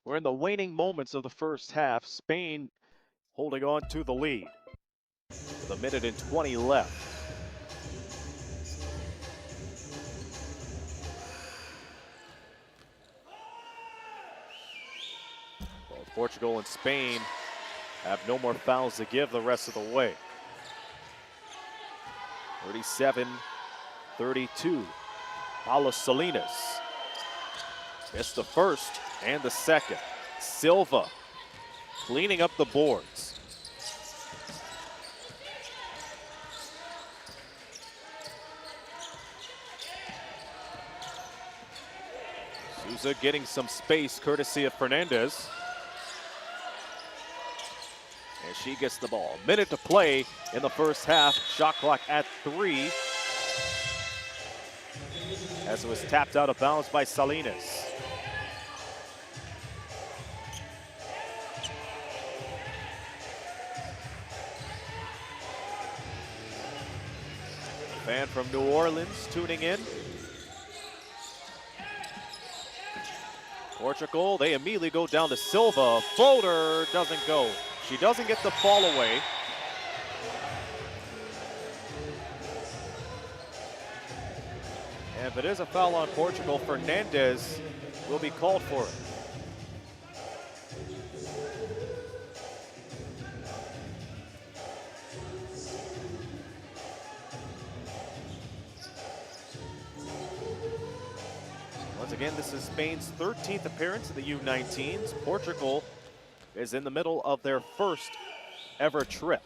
We're in the waning moments of the first half. Spain holding on to the lead with 1:20 left. Both Portugal and Spain have no more fouls to give the rest of the way. 37-32. Paulo Salinas missed the first and the second. Silva cleaning up the boards. Souza getting some space courtesy of Fernandez. And she gets the ball. Minute to play in the first half. Shot clock at 3. As it was tapped out of bounds by Salinas. Fan from New Orleans tuning in. Portugal, they immediately go down to Silva. Floater doesn't go. She doesn't get the fall away. And if it is a foul on Portugal, Fernandez will be called for it. Once again, this is Spain's 13th appearance in the U19s. Portugal is in the middle of their first ever trip.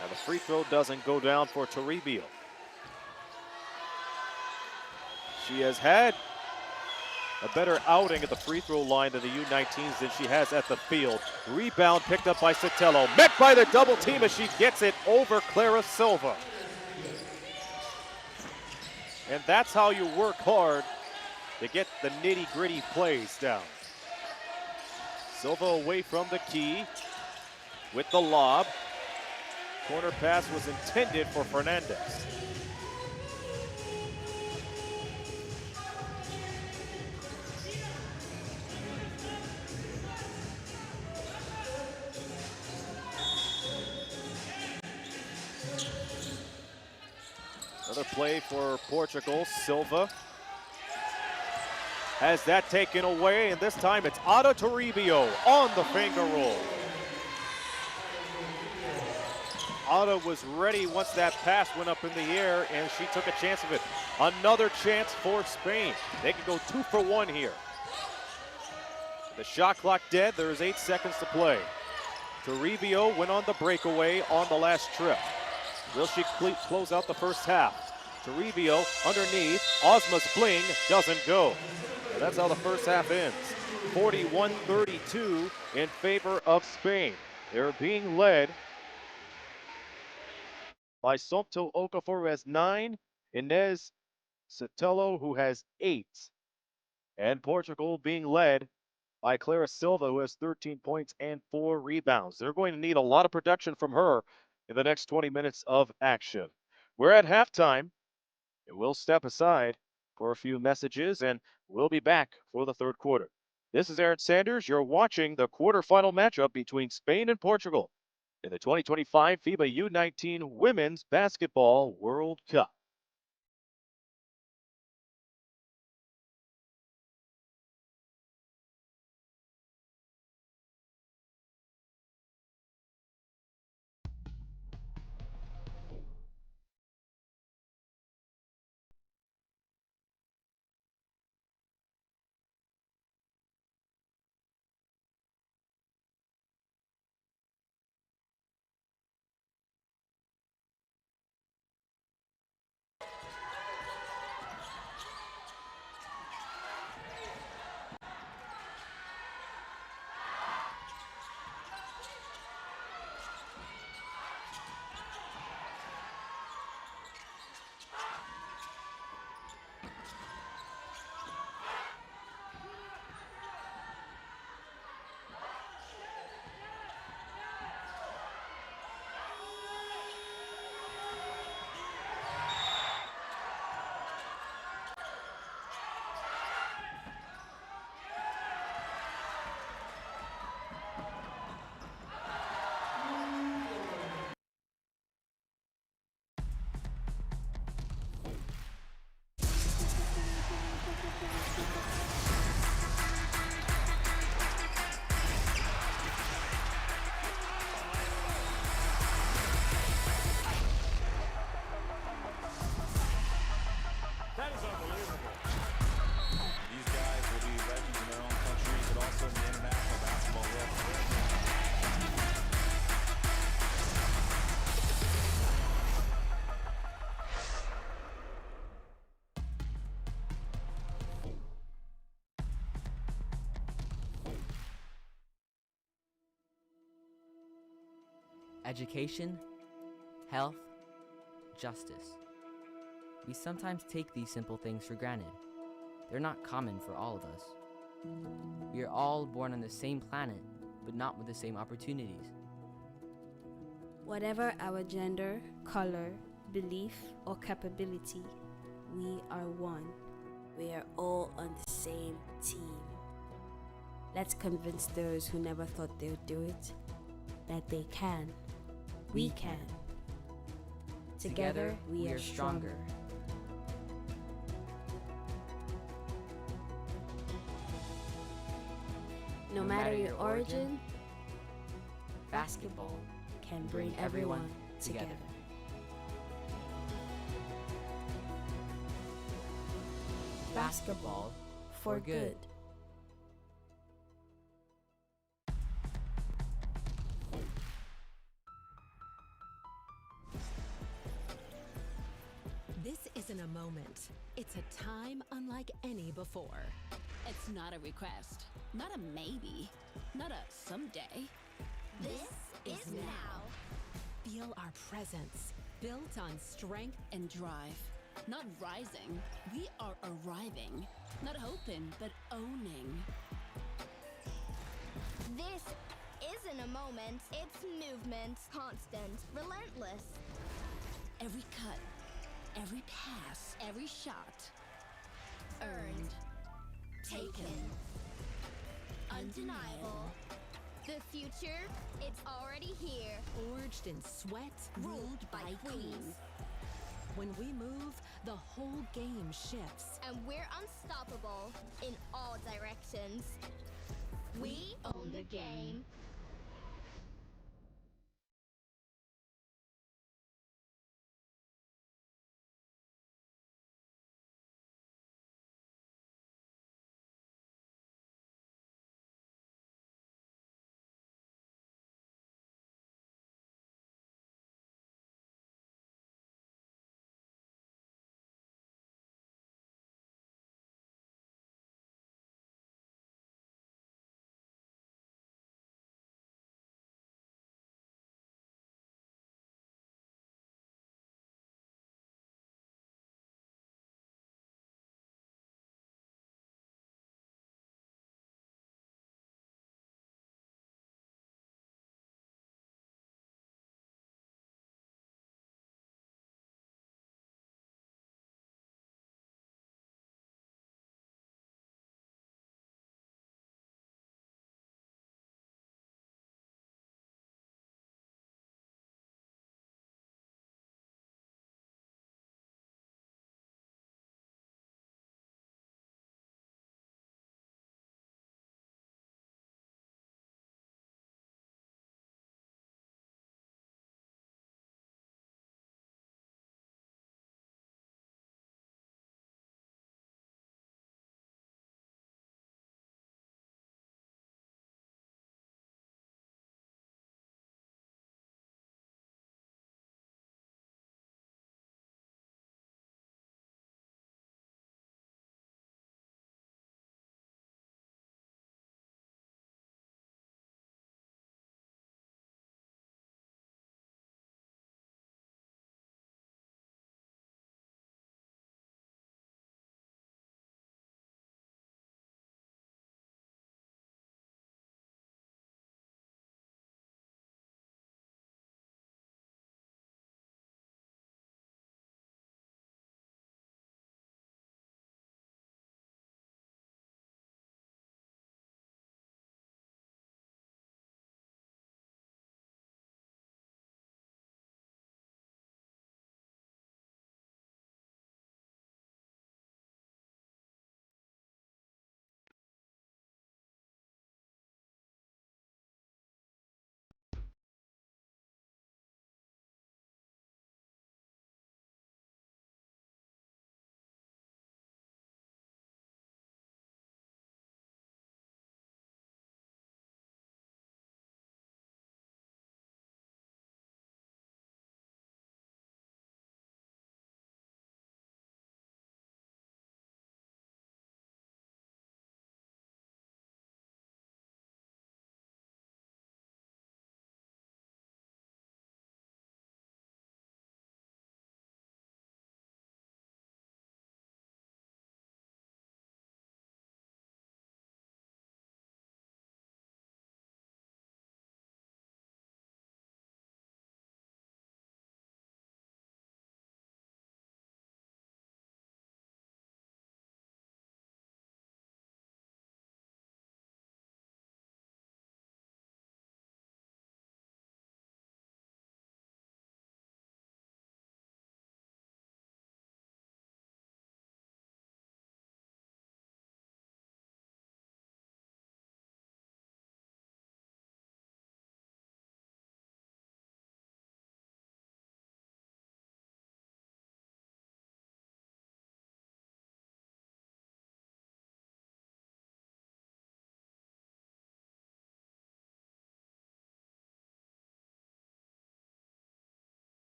And the free throw doesn't go down for Toribio. She has had a better outing at the free throw line than the U19s than she has at the field. Rebound picked up by Sotelo. Met by the double team as she gets it over Clara Silva. And that's how you work hard to get the nitty-gritty plays down. Silva away from the key with the lob. Corner pass was intended for Fernandez. Another play for Portugal. Silva has that taken away, and this time it's Ada Toribio on the finger roll. Ada was ready once that pass went up in the air, and she took a chance of it. Another chance for Spain. They can go 2 for 1 here. The shot clock dead. There's 8 seconds to play. Toribio went on the breakaway on the last trip. Will she close out the first half? Toribio underneath. Ozma's fling doesn't go. And that's how the first half ends. 41-32 in favor of Spain. They're being led by Sompto Okafor, who has 9, Inez Sotelo, who has 8. And Portugal being led by Clara Silva, who has 13 points and 4 rebounds. They're going to need a lot of production from her in the next 20 minutes of action. We're at halftime. We'll step aside for a few messages, and we'll be back for the third quarter. This is Aaron Sanders. You're watching the quarterfinal matchup between Spain and Portugal in the 2025 FIBA U19 Women's Basketball World Cup. That is unbelievable. These guys will be legends in their own countries, but also in the international basketball world. Education, health, justice. We sometimes take these simple things for granted. They're not common for all of us. We are all born on the same planet, but not with the same opportunities. Whatever our gender, color, belief, or capability, we are one. We are all on the same team. Let's convince those who never thought they would do it that they can. We can. Together, we are stronger. No matter your origin, basketball can bring everyone together. Basketball for good. This isn't a moment. It's a time unlike any before. It's not a request, not a maybe, not a someday. This is now. Feel our presence, built on strength And drive, not rising. We are arriving, not hoping, but owning. This isn't a moment, it's movement. Constant, relentless. Every cut, every pass, every shot. Earned, taken, undeniable. The future, it's already here. Forged in sweat, ruled by queens. When we move, the whole game shifts. And we're unstoppable in all directions. We own the game.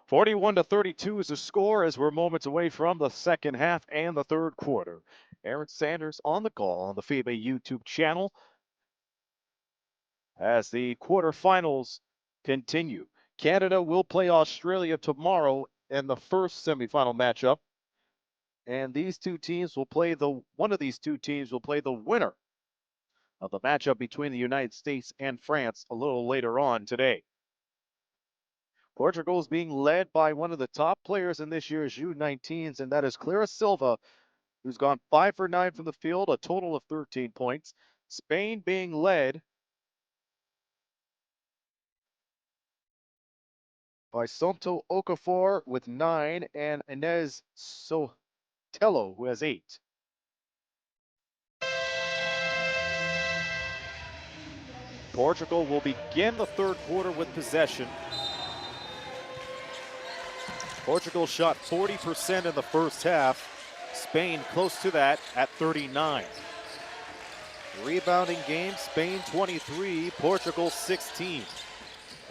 41-32 is the score as we're moments away from the second half and the third quarter. Aaron Sanders on the call on the FIBA YouTube channel as the quarterfinals continue. Canada will play Australia tomorrow in the first semifinal matchup. And these two teams will play one of these two teams will play the winner of the matchup between the United States and France a little later on today. Portugal is being led by one of the top players in this year's U19s, and that is Clara Silva, who's gone 5 for 9 from the field, a total of 13 points. Spain being led by Santo Okafor with 9 and Inez Sotelo, who has 8. Portugal will begin the third quarter with possession. Portugal shot 40% in the first half. Spain close to that at 39. Rebounding game, Spain 23, Portugal 16.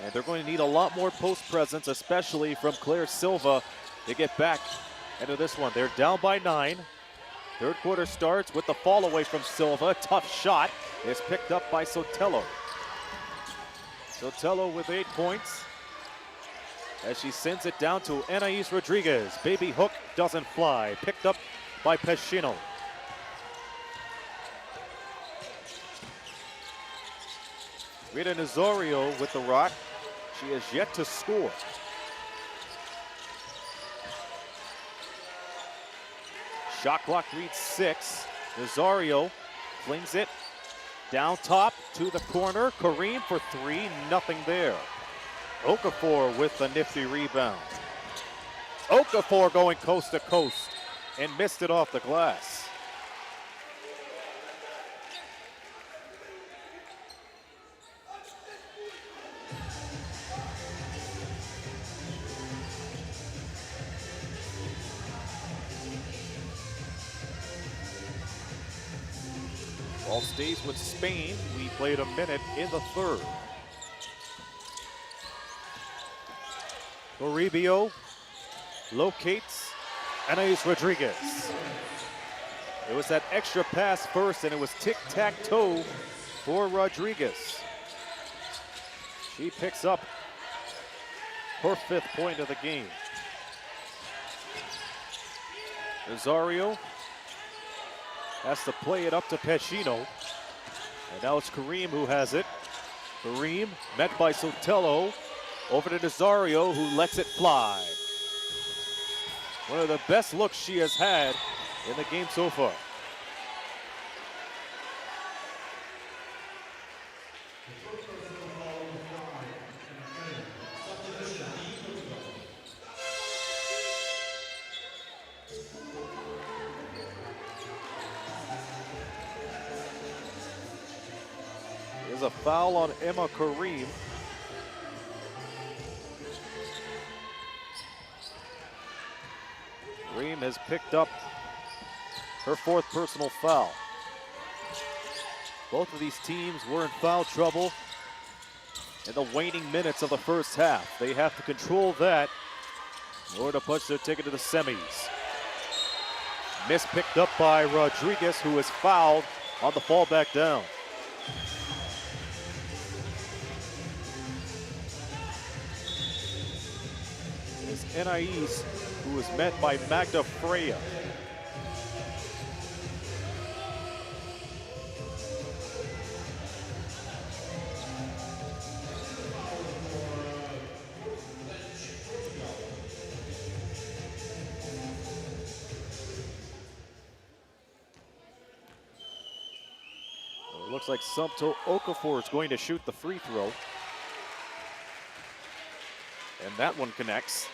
And they're going to need a lot more post presence, especially from Clara Silva, to get back into this one. They're down by 9. Third quarter starts with the fall away from Silva. Tough shot is picked up by Sotelo. Sotelo with 8 points as she sends it down to Anais Rodriguez. Baby hook doesn't fly. Picked up by Pescino. Rita Nazario with the rock. She has yet to score. Shot clock reads 6. Nazario flings it down top to the corner. Kareem for 3, nothing there. Okafor with the nifty rebound. Okafor going coast to coast and missed it off the glass. Ball stays with Spain. We played a minute in the third. Toribio locates Anais Rodriguez. It was that extra pass first, and it was tic-tac-toe for Rodriguez. She picks up her 5th point of the game. Nazario has to play it up to Pescino. And now it's Kareem who has it. Kareem met by Sotelo. Over to Nazario, who lets it fly. One of the best looks she has had in the game so far. There's a foul on Emma Kareem. Kareem has picked up her 4th personal foul. Both of these teams were in foul trouble in the waning minutes of the first half. They have to control that in order to punch their ticket to the semis. Miss picked up by Rodriguez, who is fouled on the fall back down. It's Anais, who is met by Magda Freya. It looks like Santo Okafor is going to shoot the free throw. And that one connects.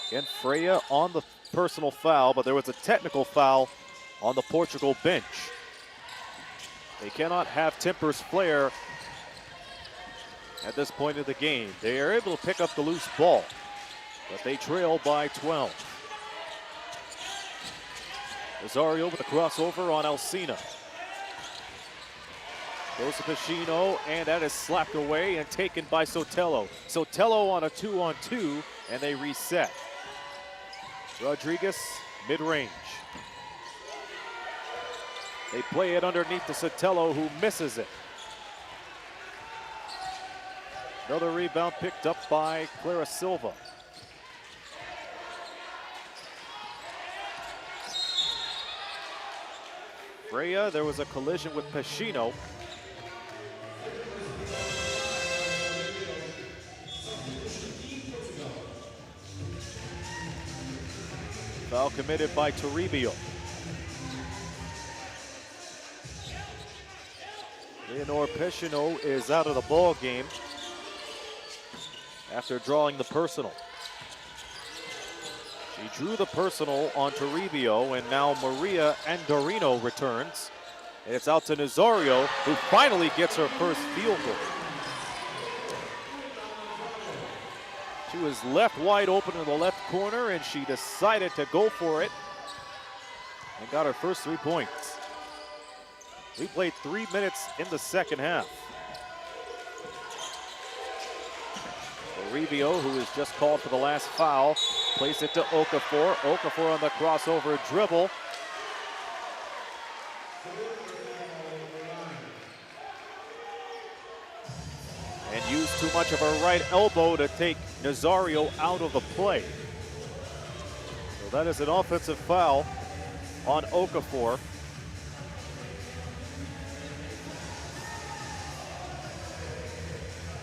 Again, Freya on the personal foul, but there was a technical foul on the Portugal bench. They cannot have Tempers Flare at this point of the game. They are able to pick up the loose ball, but they trail by 12. Nazario with a crossover on Alcina. Goes to Pacino, and that is slapped away and taken by Sotelo. Sotelo on a 2-on-2, and they reset. Rodriguez, mid-range. They play it underneath to Sotelo, who misses it. Another rebound picked up by Clara Silva. Freya, there was a collision with Pacino. Foul committed by Toribio. Leonor Pacino is out of the ball game after drawing the personal. She drew the personal on Toribio, and now Maria Andorino returns. And it's out to Nazario, who finally gets her first field goal. She was left wide open in the left corner, and she decided to go for it and got her first 3 points. We played 3 minutes in the second half. Toribio, who is just called for the last foul, plays it to Okafor. Okafor on the crossover dribble. And used too much of her right elbow to take Nazario out of the play. So that is an offensive foul on Okafor.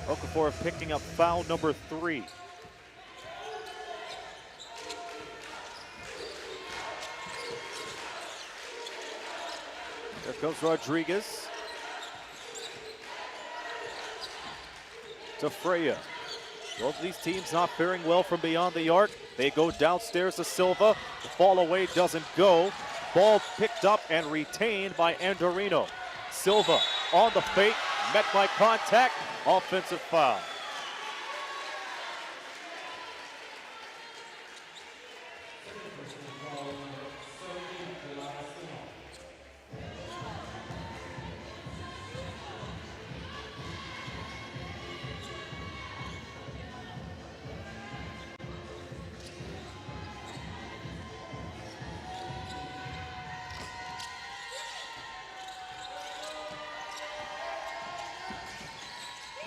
Okafor picking up foul number 3. There comes Rodriguez. To Freya. Both of these teams not faring well from beyond the arc. They go downstairs to Silva. The fall away doesn't go. Ball picked up and retained by Andorino. Silva on the fake, met by contact, offensive foul.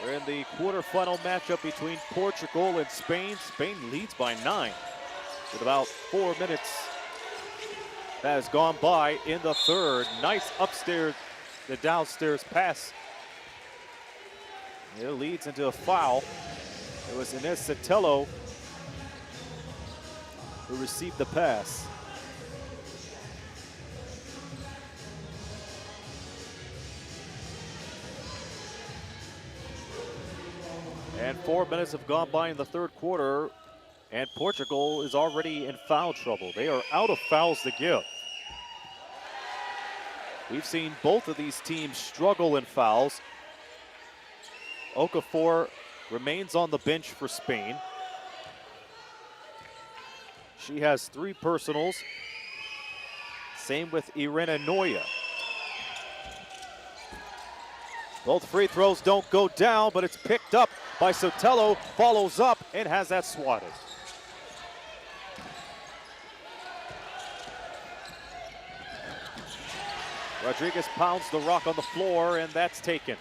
We're in the quarterfinal matchup between Portugal and Spain. Spain leads by 9 with about 4 minutes that has gone by in the third. Nice upstairs, the downstairs pass. It leads into a foul. It was Ines Sotelo who received the pass. And 4 minutes have gone by in the third quarter, and Portugal is already in foul trouble. They are out of fouls to give. We've seen both of these teams struggle in fouls. Okafor remains on the bench for Spain. She has 3 personals. Same with Irene Noya. Both free throws don't go down, but it's picked up by Sotelo, follows up and has that swatted. Rodriguez pounds the rock on the floor, and that's taken.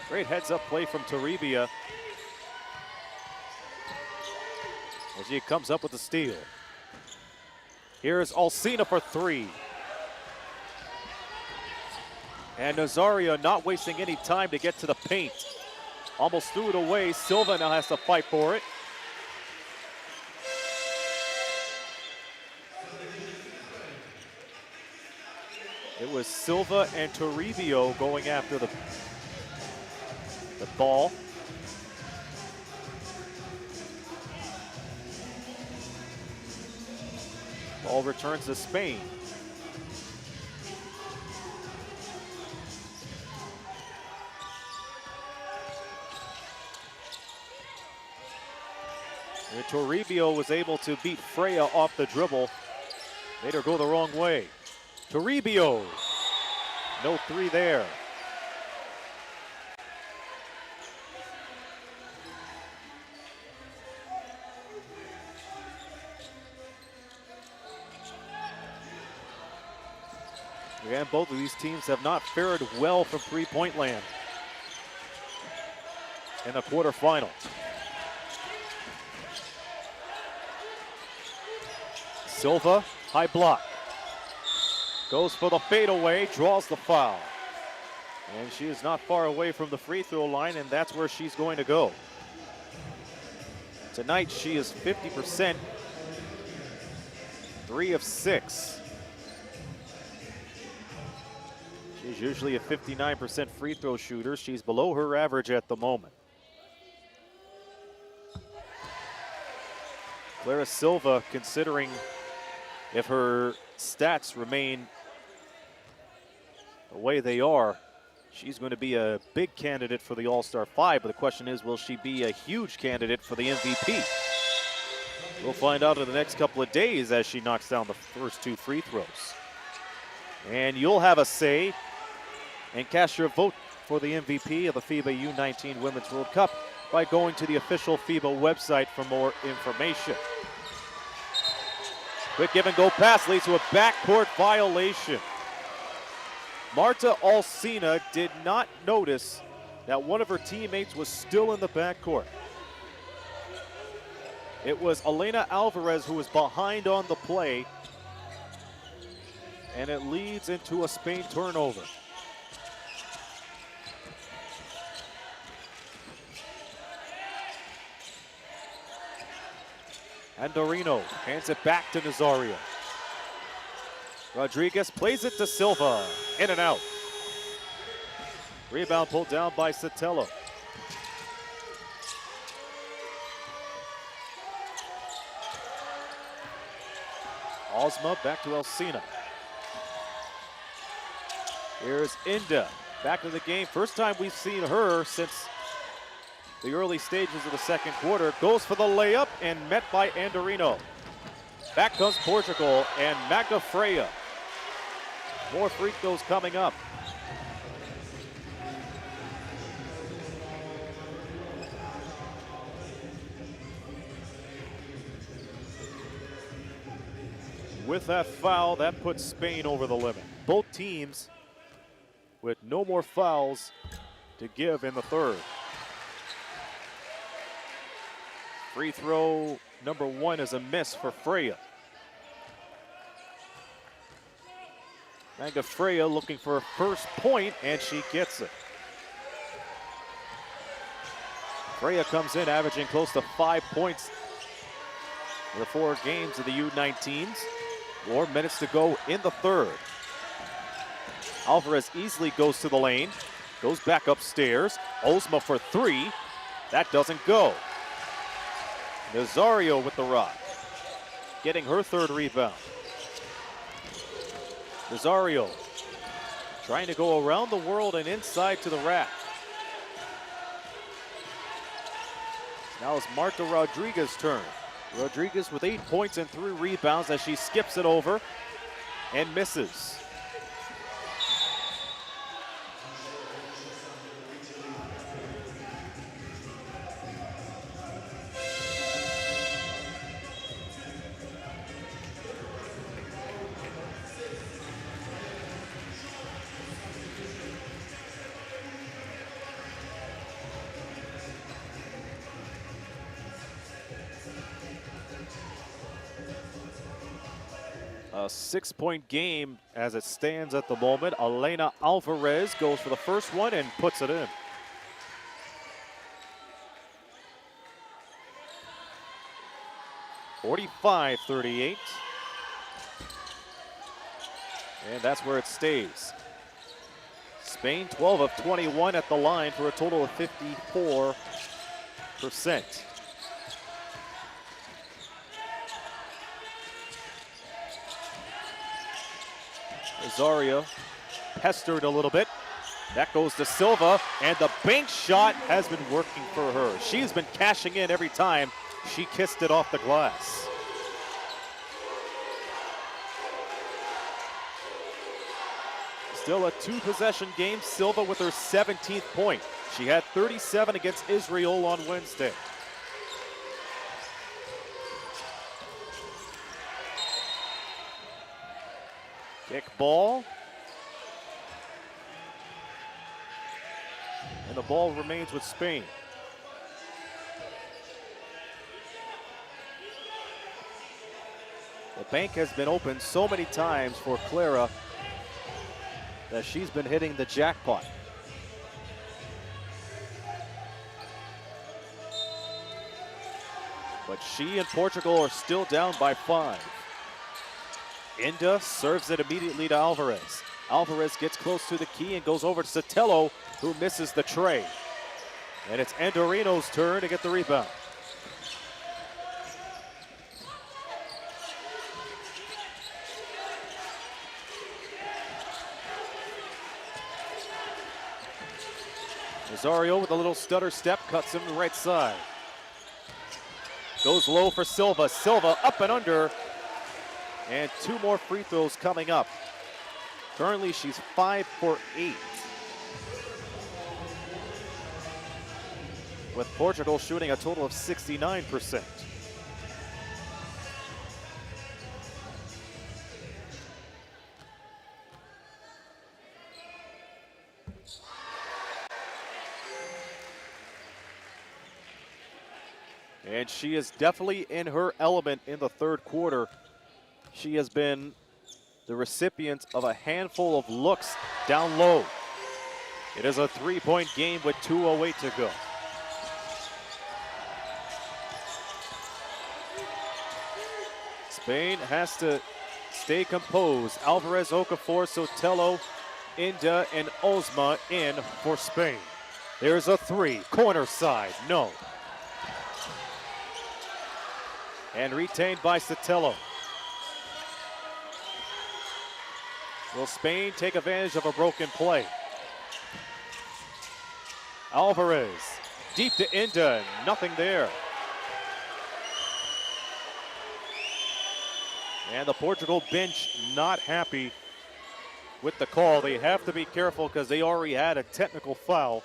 Great heads-up play from Toribia as he comes up with the steal. Here's Alcina for 3. And Nazario not wasting any time to get to the paint. Almost threw it away. Silva now has to fight for it. It was Silva and Toribio going after the ball. Ball returns to Spain. And Toribio was able to beat Freya off the dribble. Made her go the wrong way. Toribio No three there. Again, both of these teams have not fared well from three-point land in the quarterfinal. Silva, high block. Goes for the fadeaway, draws the foul. And she is not far away from the free throw line, and that's where she's going to go. Tonight, she is 50%, 3 of 6. She's usually a 59% free throw shooter. She's below her average at the moment. Clara Silva, considering if her stats remain the way they are, she's going to be a big candidate for the All-Star 5, but the question is, will she be a huge candidate for the MVP? We'll find out in the next couple of days as she knocks down the first 2 free throws. And you'll have a say and cast your vote for the MVP of the FIBA U19 Women's World Cup by going to the official FIBA website for more information. Quick give and go pass leads to a backcourt violation. Marta Alsina did not notice that one of her teammates was still in the backcourt. It was Elena Alvarez who was behind on the play, and it leads into a Spain turnover. Andorino hands it back to Nazario. Rodriguez plays it to Silva, in and out. Rebound pulled down by Sotelo. Ozma back to Alsina. Here's Inda back to the game. First time we've seen her since the early stages of the second quarter. Goes for the layup and met by Andorino. Back comes Portugal and Magda Freya. More free throws coming up. With that foul, that puts Spain over the limit. Both teams with no more fouls to give in the third. Free throw number 1 is a miss for Freya. Magda Freya looking for her first point, and she gets it. Freya comes in averaging close to 5 points in the 4 games of the U19s. 4 minutes to go in the third. Alvarez easily goes to the lane, goes back upstairs. Ozma for 3. That doesn't go. Nazario with the rock, getting her third rebound. Nazario trying to go around the world and inside to the rack. Now it's Marta Rodriguez's turn. Rodriguez with 8 points and 3 rebounds as she skips it over and misses. A 6-point game as it stands at the moment. Elena Alvarez goes for the first one and puts it in. (45-38). And that's where it stays. Spain 12 of 21 at the line for a total of 54%. Nazario pestered a little bit. That goes to Silva, and the bank shot has been working for her. She's been cashing in every time she kissed it off the glass. Still a two-possession game. Silva with her 17th point. She had 37 against Israel on Wednesday. Kick ball. And the ball remains with Spain. The bank has been open so many times for Clara that she's been hitting the jackpot. But she and Portugal are still down by 5. Inda serves it immediately to Alvarez. Alvarez gets close to the key and goes over to Sotelo, who misses the tray. And it's Andorino's turn to get the rebound. Rosario with a little stutter step, cuts him to the right side. Goes low for Silva. Silva up and under. And 2 more free throws coming up. Currently, she's 5 for 8. With Portugal shooting a total of 69%. And she is definitely in her element in the third quarter. She has been the recipient of a handful of looks down low. It is a 3-point game with 2:08 to go. Spain has to stay composed. Alvarez, Okafor, Sotelo, Inda, and Ozma in for Spain. There's a 3, corner side, no. And retained by Sotelo. Will Spain take advantage of a broken play? Alvarez, deep to Inda, nothing there. And the Portugal bench not happy with the call. They have to be careful because they already had a technical foul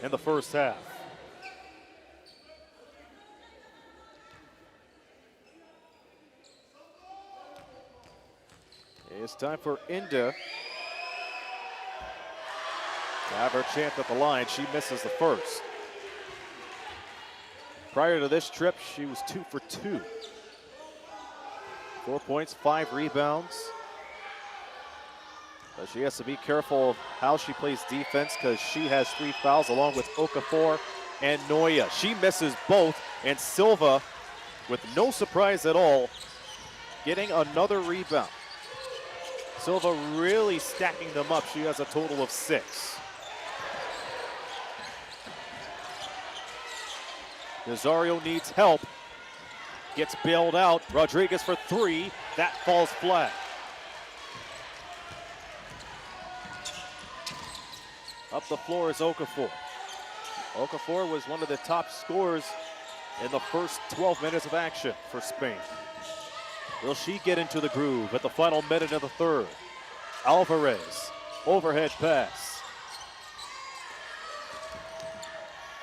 in the first half. It's time for Inda to have her chance at the line. She misses the first. Prior to this trip, she was 2 for 2. 4 points, 5 rebounds. But she has to be careful of how she plays defense because she has 3 fouls along with Okafor and Noya. She misses both, and Silva, with no surprise at all, getting another rebound. Silva really stacking them up. She has a total of 6. Rosario needs help. Gets bailed out. Rodriguez for 3. That falls flat. Up the floor is Okafor. Okafor was one of the top scorers in the first 12 minutes of action for Spain. Will she get into the groove at the final minute of the third? Alvarez, overhead pass.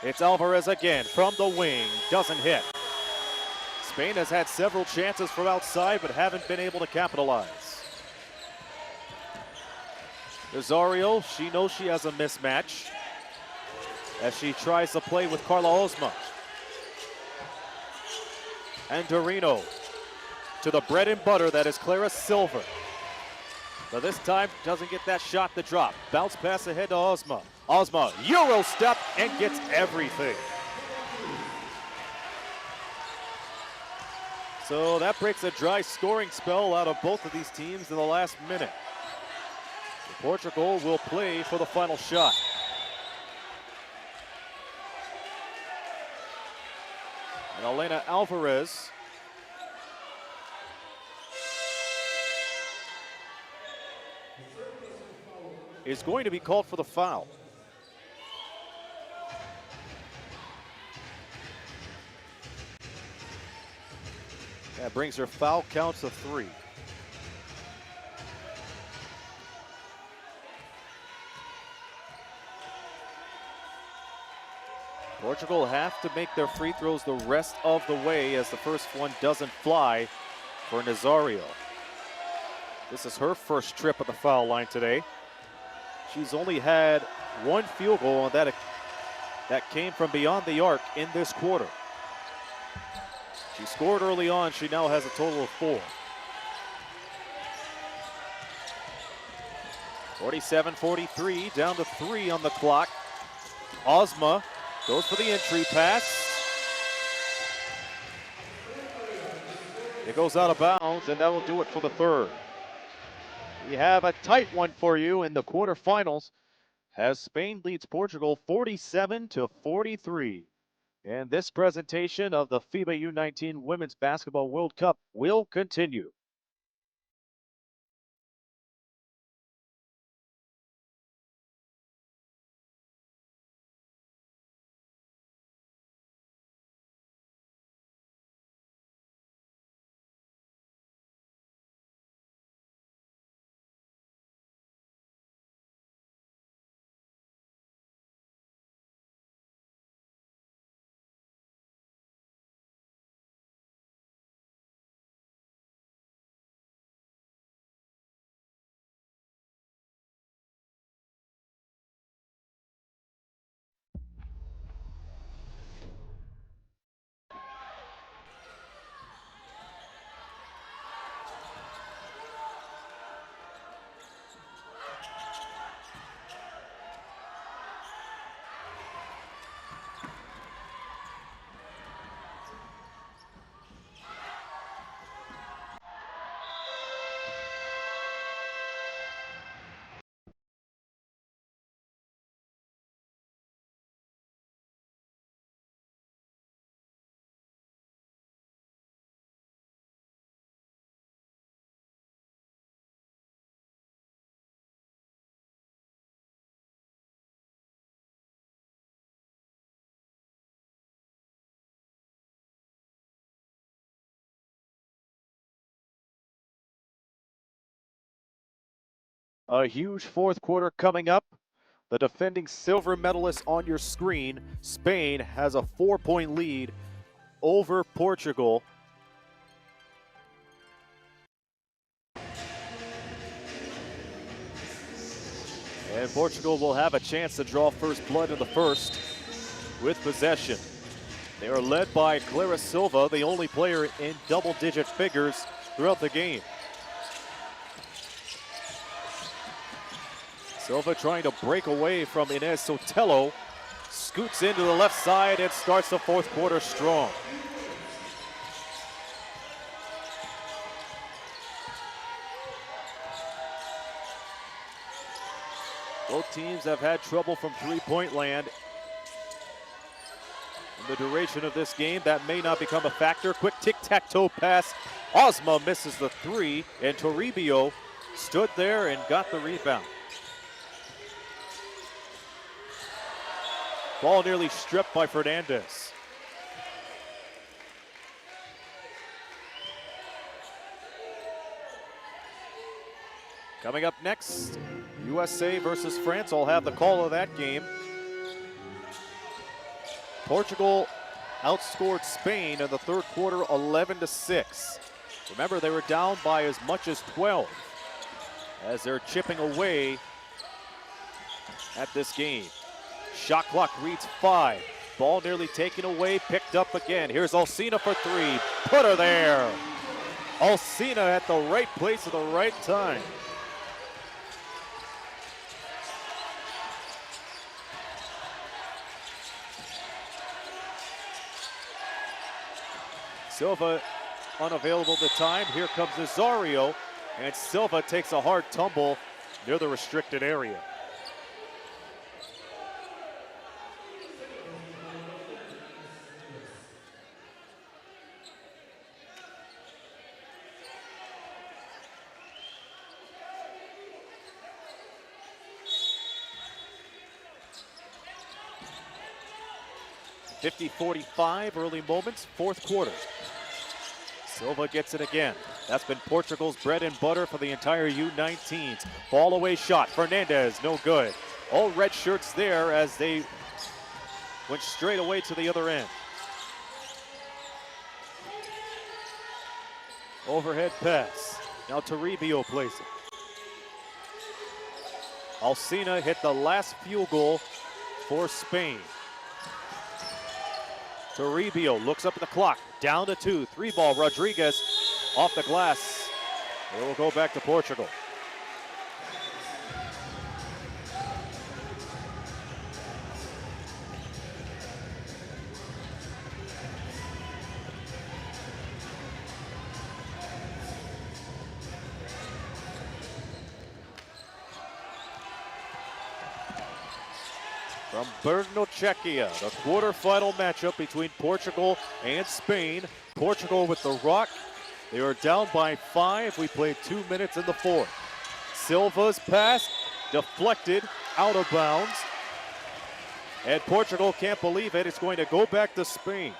It's Alvarez again from the wing, doesn't hit. Spain has had several chances from outside but haven't been able to capitalize. Rosario, she knows she has a mismatch as she tries to play with Carla Ozma. And Dorino to the bread and butter that is Clara Silva. But this time doesn't get that shot to drop. Bounce pass ahead to Ozma. Ozma, Euro step and gets everything. So that breaks a dry scoring spell out of both of these teams in the last minute. Portugal will play for the final shot. And Elena Alvarez is going to be called for the foul. That brings her foul count to 3. Portugal have to make their free throws the rest of the way as the first one doesn't fly for Nazario. This is her first trip at the foul line today. She's only had one field goal, and that came from beyond the arc in this quarter. She scored early on. She now has a total of 4. 47-43, down to 3 on the clock. Ozma goes for the entry pass. It goes out of bounds, and that will do it for the third. We have a tight one for you in the quarterfinals as Spain leads Portugal 47-43. And this presentation of the FIBA U19 Women's Basketball World Cup will continue. A huge fourth quarter coming up. The defending silver medalist on your screen, Spain, has a 4-point lead over Portugal. And Portugal will have a chance to draw first blood in the first with possession. They are led by Clara Silva, the only player in double-digit figures throughout the game. Silva trying to break away from Inez Sotelo. Scoots into the left side and starts the fourth quarter strong. Both teams have had trouble from three-point land. In the duration of this game, that may not become a factor. Quick tic-tac-toe pass. Ozma misses the three, and Toribio stood there and got the rebound. Ball nearly stripped by Fernandez. Coming up next, USA versus France. I'll have the call of that game. Portugal outscored Spain in the third quarter 11-6. Remember, they were down by as much as 12 as they're chipping away at this game. Shot clock reads 5. Ball nearly taken away, picked up again. Here's Alcina for three. Put her there. Alcina at the right place at the right time. Silva unavailable at the time. Here comes Nazario, and Silva takes a hard tumble near the restricted area. .45 early moments, fourth quarter. Silva gets it again. That's been Portugal's bread and butter for the entire U19s. Ball away shot. Fernandez, no good. All red shirts there as they went straight away to the other end. Overhead pass. Now Toribio plays it. Alcina hit the last field goal for Spain. Toribio looks up at the clock. Down to 2. 3 ball. Rodriguez off the glass. It will go back to Portugal. From Brno, Czechia, the quarterfinal matchup between Portugal and Spain. Portugal with the rock. They are down by 5. We played 2 minutes in the fourth. Silva's pass deflected out of bounds. And Portugal can't believe it. It's going to go back to Spain.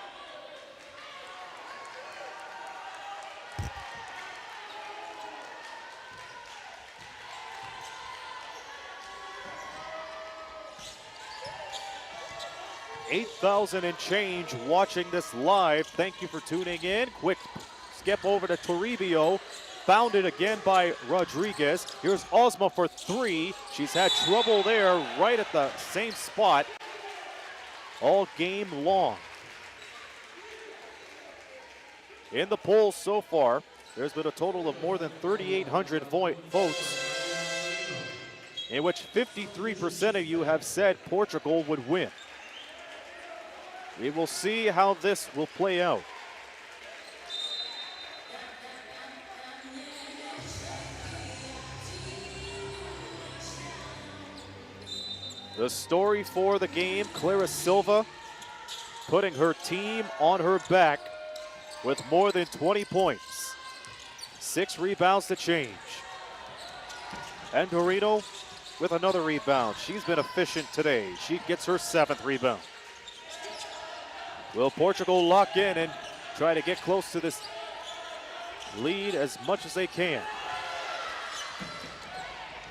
$8,000 and change watching this live. Thank you for tuning in. Quick skip over to Toribio. Found it again by Rodriguez. Here's Ozma for 3. She's had trouble there right at the same spot all game long. In the polls so far, there's been a total of more than 3,800 votes, in which 53% of you have said Portugal would win. We will see how this will play out. The story for the game, Clara Silva putting her team on her back with more than 20 points. 6 rebounds to change. And Dorino with another rebound. She's been efficient today. She gets her 7th rebound. Will Portugal lock in and try to get close to this lead as much as they can?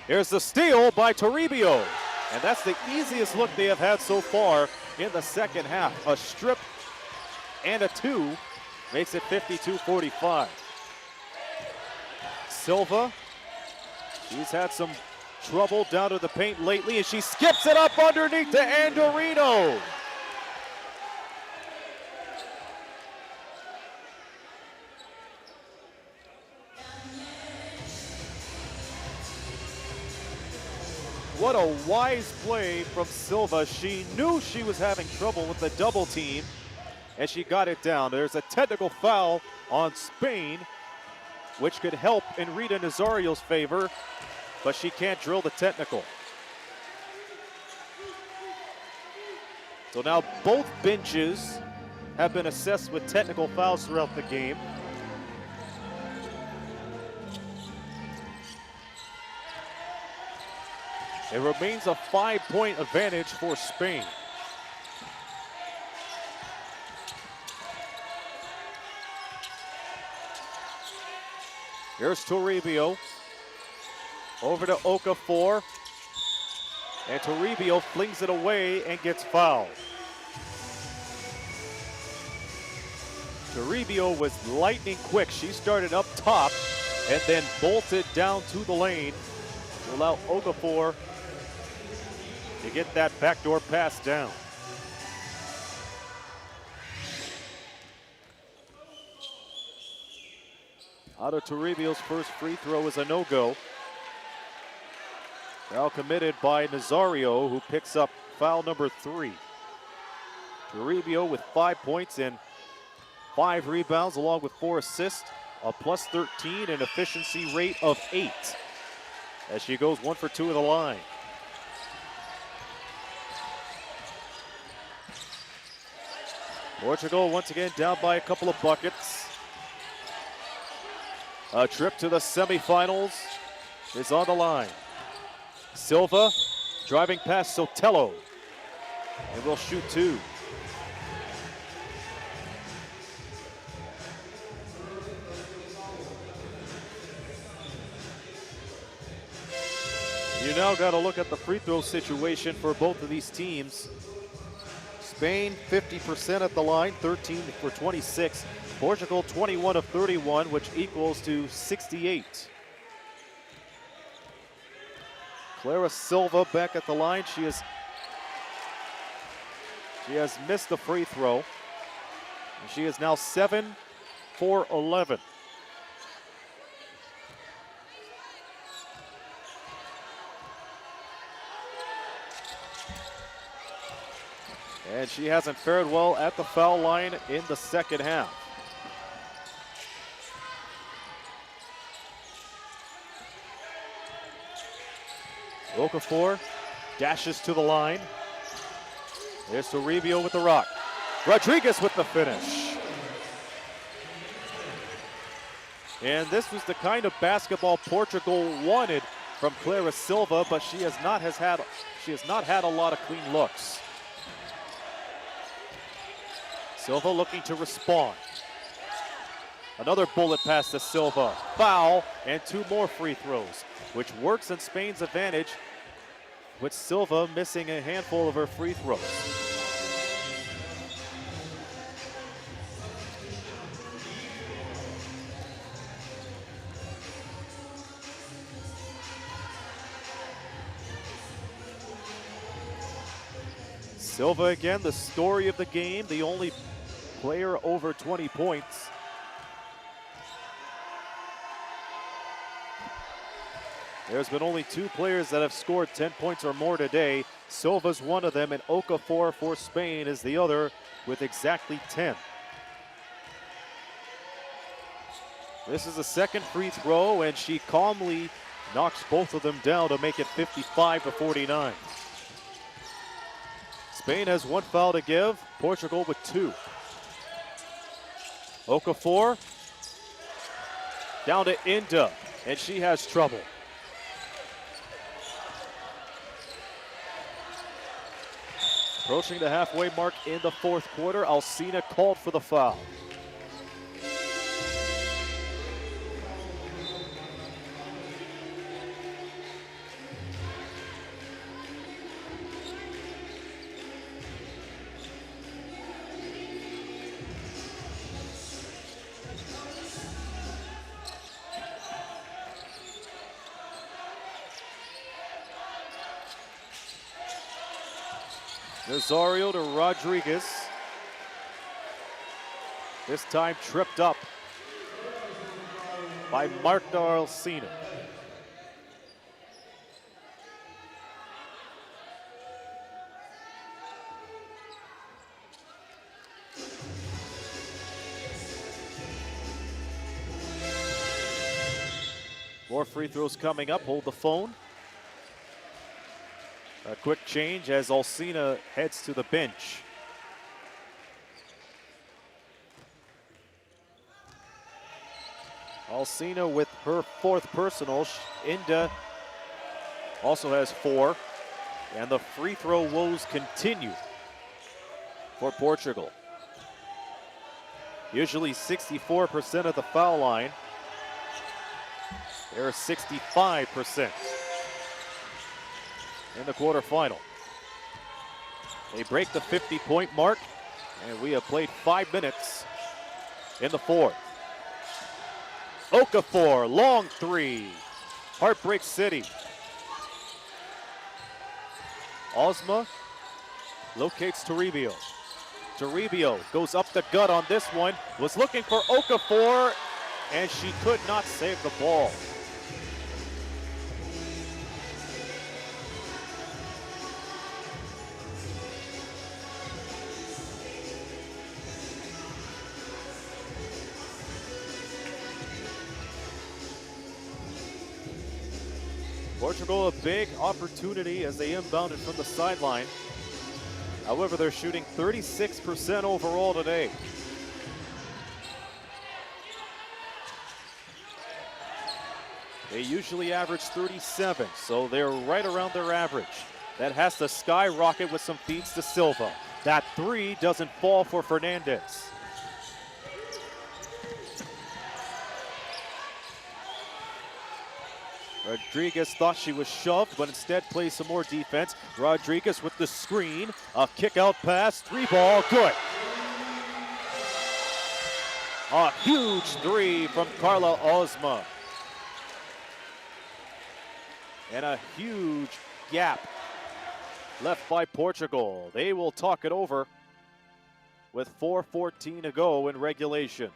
Here's the steal by Toribio. And that's the easiest look they have had so far in the second half. A strip and a 2 makes it 52-45. Silva, she's had some trouble down to the paint lately, and she skips it up underneath to Andorino. What a wise play from Silva. She knew she was having trouble with the double team, and she got it down. There's a technical foul on Spain, which could help in Rita Nazario's favor, but she can't drill the technical. So now both benches have been assessed with technical fouls throughout the game. It remains a 5-point advantage for Spain. Here's Toribio. Over to Okafor. And Toribio flings it away and gets fouled. Toribio was lightning quick. She started up top and then bolted down to the lane to allow Okafor to get that backdoor pass down. Otto Toribio's first free throw is a no-go. Foul committed by Nazario, who picks up foul number 3. Toribio with 5 points and 5 rebounds, along with 4 assists, a plus 13 and efficiency rate of 8, as she goes 1 for 2 at the line. Portugal once again down by a couple of buckets. A trip to the semifinals is on the line. Silva driving past Sotelo, and will shoot 2. You now got to look at the free throw situation for both of these teams. Spain 50% at the line, 13 for 26. Portugal 21 of 31, which equals to 68. Clara Silva back at the line. She has missed the free throw. And she is now 7 for 11. And she hasn't fared well at the foul line in the second half. Okafor dashes to the line. There's Toribio with the rock. Rodriguez with the finish. And this was the kind of basketball Portugal wanted from Clara Silva, but she has not had a lot of clean looks. Silva looking to respond. Another bullet pass to Silva. Foul and 2 more free throws, which works in Spain's advantage, with Silva missing a handful of her free throws. Silva again, the story of the game, the only player over 20 points. There's been only 2 players that have scored 10 points or more today. Silva's one of them, and Okafor for Spain is the other with exactly 10. This is the second free throw, and she calmly knocks both of them down to make it 55 to 49. Spain has 1 foul to give, Portugal with 2. Okafor down to Inda, and she has trouble. Approaching the halfway mark in the 4th quarter, Alcina called for the foul. Nazario to Rodriguez. This time tripped up by Marta Alcina. More free throws coming up. Hold the phone. A quick change as Alcina heads to the bench. Alcina with her 4th personal. Inda also has 4. And the free throw woes continue for Portugal. Usually 64% at the foul line. They're 65%. In the quarterfinal. They break the 50-point mark, and we have played 5 minutes in the 4th. Okafor, long 3. Heartbreak City. Ozma locates Toribio. Toribio goes up the gut on this one, was looking for Okafor, and she could not save the ball. Portugal a big opportunity as they inbounded from the sideline. However, they're shooting 36% overall today. They usually average 37, so they're right around their average. That has to skyrocket with some feeds to Silva. That 3 doesn't fall for Fernandez. Rodriguez thought she was shoved, but instead plays some more defense. Rodriguez with the screen, a kick out pass, 3-ball, good. A huge three from Carla Ozma. And a huge gap left by Portugal. They will talk it over with 4:14 to go in regulation.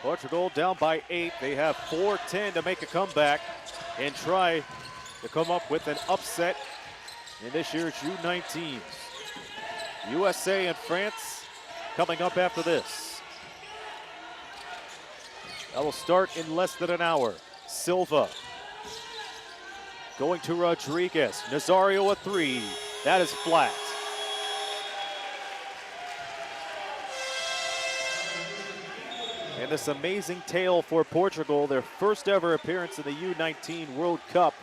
Portugal down by 8. They have 4:10 to make a comeback and try to come up with an upset in this year's U19s. USA and France coming up after this. That will start in less than an hour. Silva going to Rodriguez. Nazario a 3. That is flat. And this amazing tale for Portugal, their first ever appearance in the U19 World Cup.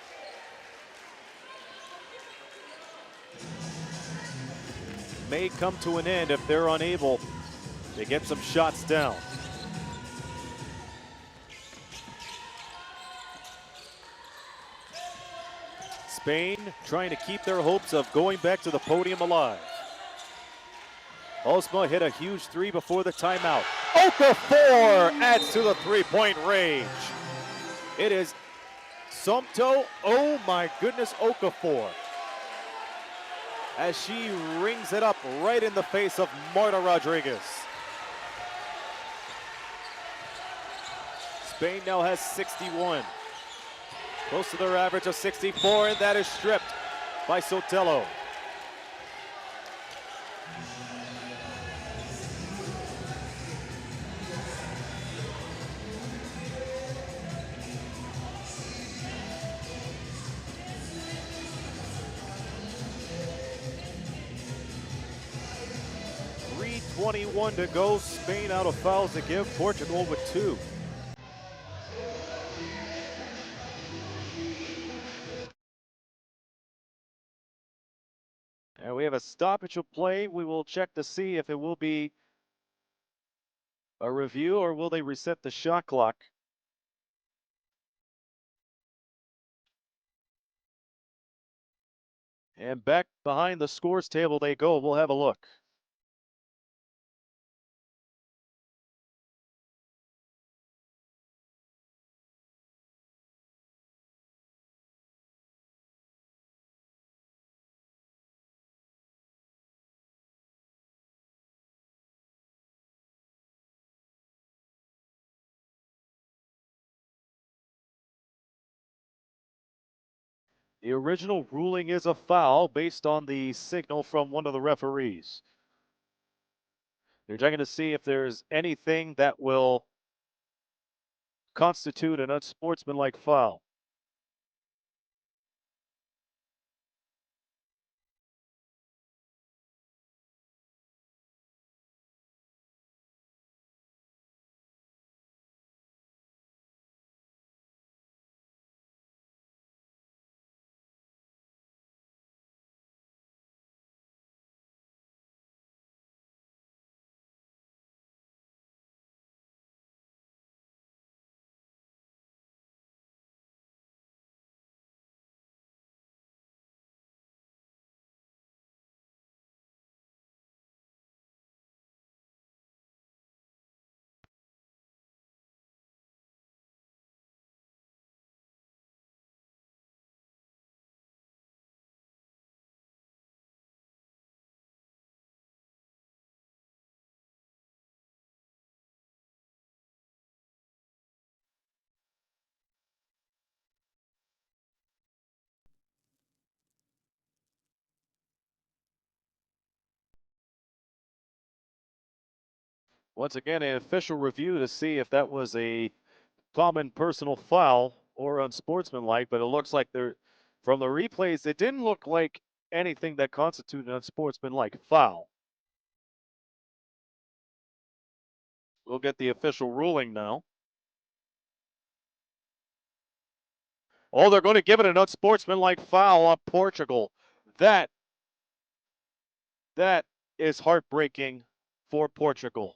May come to an end if they're unable to get some shots down. Spain trying to keep their hopes of going back to the podium alive. Ozma hit a huge 3 before the timeout. Okafor adds to the 3-point range. It is Somto, oh my goodness, Okafor, as she rings it up right in the face of Marta Rodriguez. Spain now has 61. Close to their average of 64, and that is stripped by Sotelo. .21 to go. Spain out of fouls to give. Portugal with 2. And we have a stoppage of play. We will check to see if it will be a review or will they reset the shot clock. And back behind the scores table they go. We'll have a look. The original ruling is a foul based on the signal from one of the referees. They're checking to see if there's anything that will constitute an unsportsmanlike foul. Once again, an official review to see if that was a common personal foul or unsportsmanlike, but it looks like from the replays, it didn't look like anything that constituted an unsportsmanlike foul. We'll get the official ruling now. Oh, they're going to give it an unsportsmanlike foul on Portugal. That is heartbreaking for Portugal.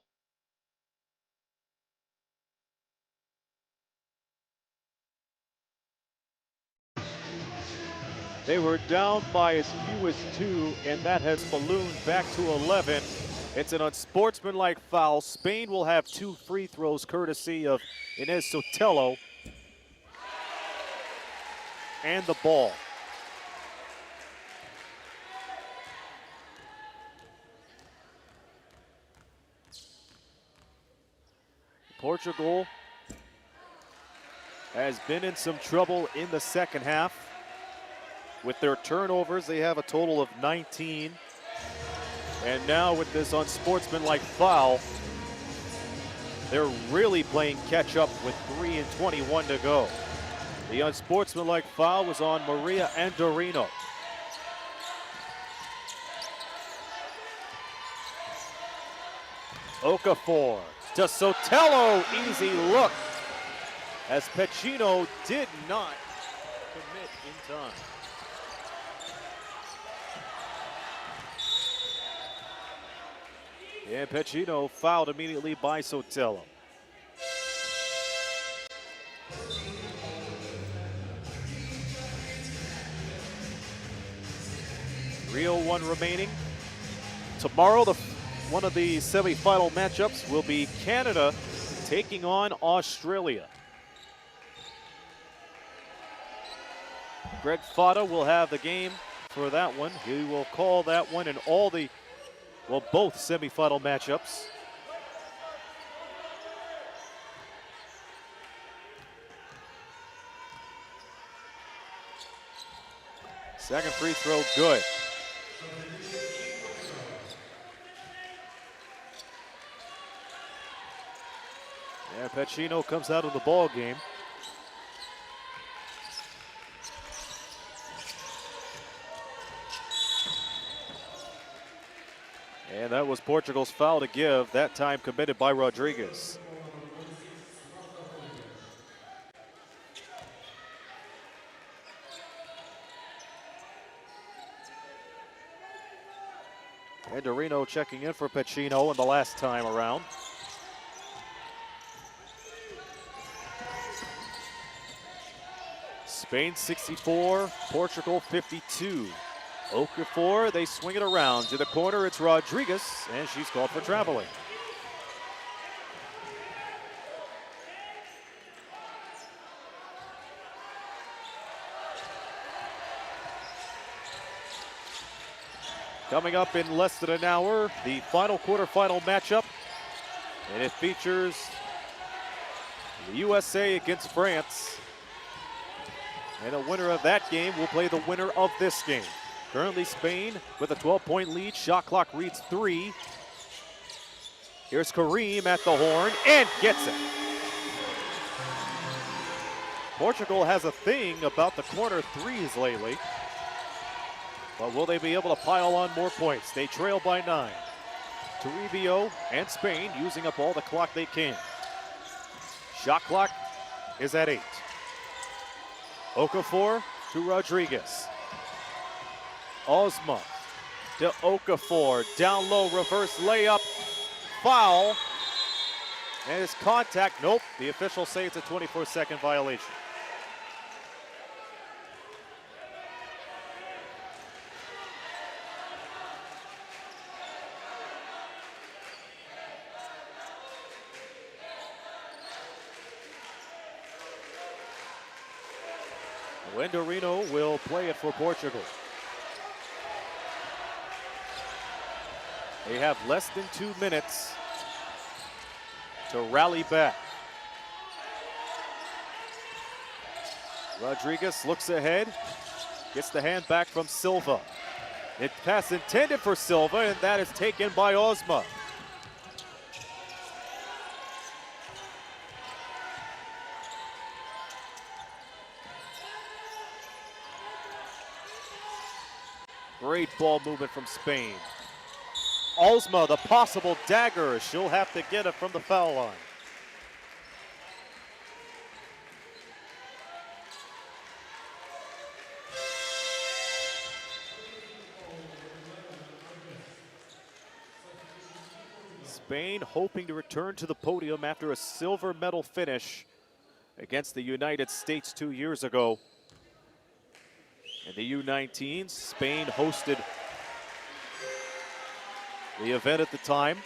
They were down by as few as 2, and that has ballooned back to 11. It's an unsportsmanlike foul. Spain will have 2 free throws courtesy of Inés Sotelo and the ball. Portugal has been in some trouble in the second half. With their turnovers, they have a total of 19. And now with this unsportsmanlike foul, they're really playing catch up with 3:21 to go. The unsportsmanlike foul was on Maria Andorino. Okafor to Sotelo, easy look, as Pacino did not commit in time. And Pacino fouled immediately by Sotelo. .301 remaining. Tomorrow, one of the semifinal matchups will be Canada taking on Australia. Greg Fada will have the game for that one. He will call that one and both semifinal matchups. Second free throw, good. And Pacino comes out of the ball game. And that was Portugal's foul to give, that time committed by Rodriguez. Andorino checking in for Pacino in the last time around. Spain 64, Portugal 52. Okafor, they swing it around to the corner. It's Rodriguez, and she's called for traveling. Coming up in less than an hour, the final quarterfinal matchup, and it features the USA against France. And a winner of that game will play the winner of this game. Currently Spain with a 12-point lead. Shot clock reads 3. Here's Kareem at the horn and gets it. Portugal has a thing about the corner threes lately. But will they be able to pile on more points? They trail by 9. Toribio and Spain using up all the clock they can. Shot clock is at 8. Okafor to Rodriguez. Ozma to Okafor. Down low, reverse layup. Foul. And it's contact. Nope. The officials say it's a 24-second violation. Andorino will play it for Portugal. They have less than 2 minutes to rally back. Rodriguez looks ahead, gets the hand back from Silva. It pass intended for Silva, and that is taken by Ozma. Great ball movement from Spain. Ozma, the possible dagger. She'll have to get it from the foul line. Spain hoping to return to the podium after a silver medal finish against the United States 2 years ago. In the U19, Spain hosted the event at the time,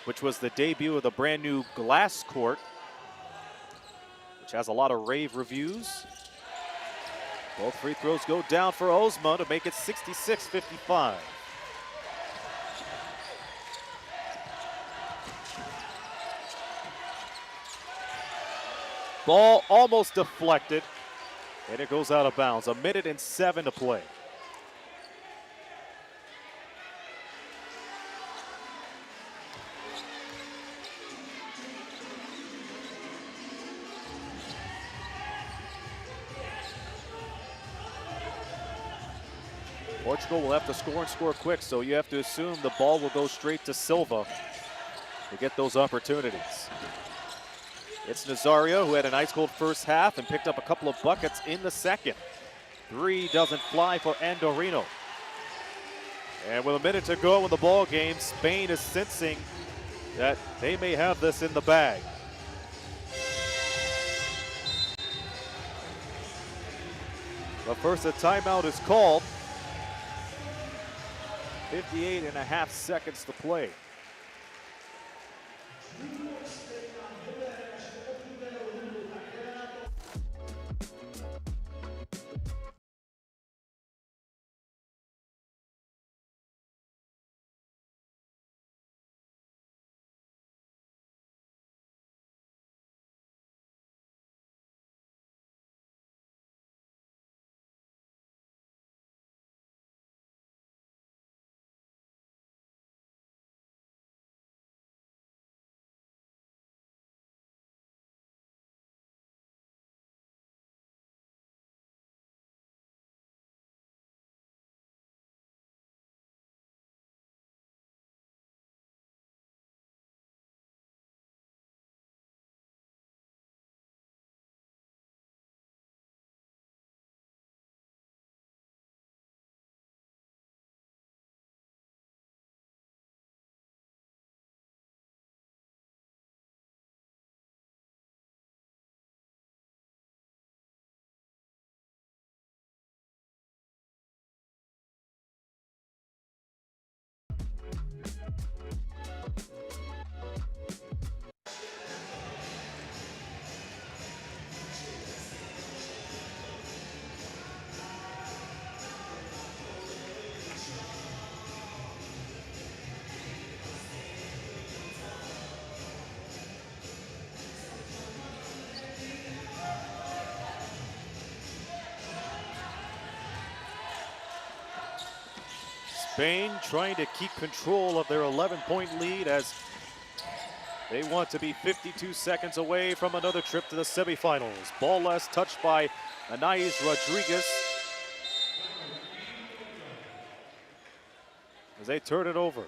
which was the debut of the brand new glass court, which has a lot of rave reviews. Both free throws go down for Ozma to make it 66-55. Ball almost deflected, and it goes out of bounds. 1:07 to play. Portugal will have to score and score quick, so you have to assume the ball will go straight to Silva to get those opportunities. It's Nazario, who had an ice-cold first half and picked up a couple of buckets in the second. Three doesn't fly for Andorino. And with a minute to go in the ball game, Spain is sensing that they may have this in the bag. But first, a timeout is called. 58.5 seconds to play. Spain trying to keep control of their 11-point lead as they want to be 52 seconds away from another trip to the semifinals. Ball last touched by Anais Rodriguez as they turn it over.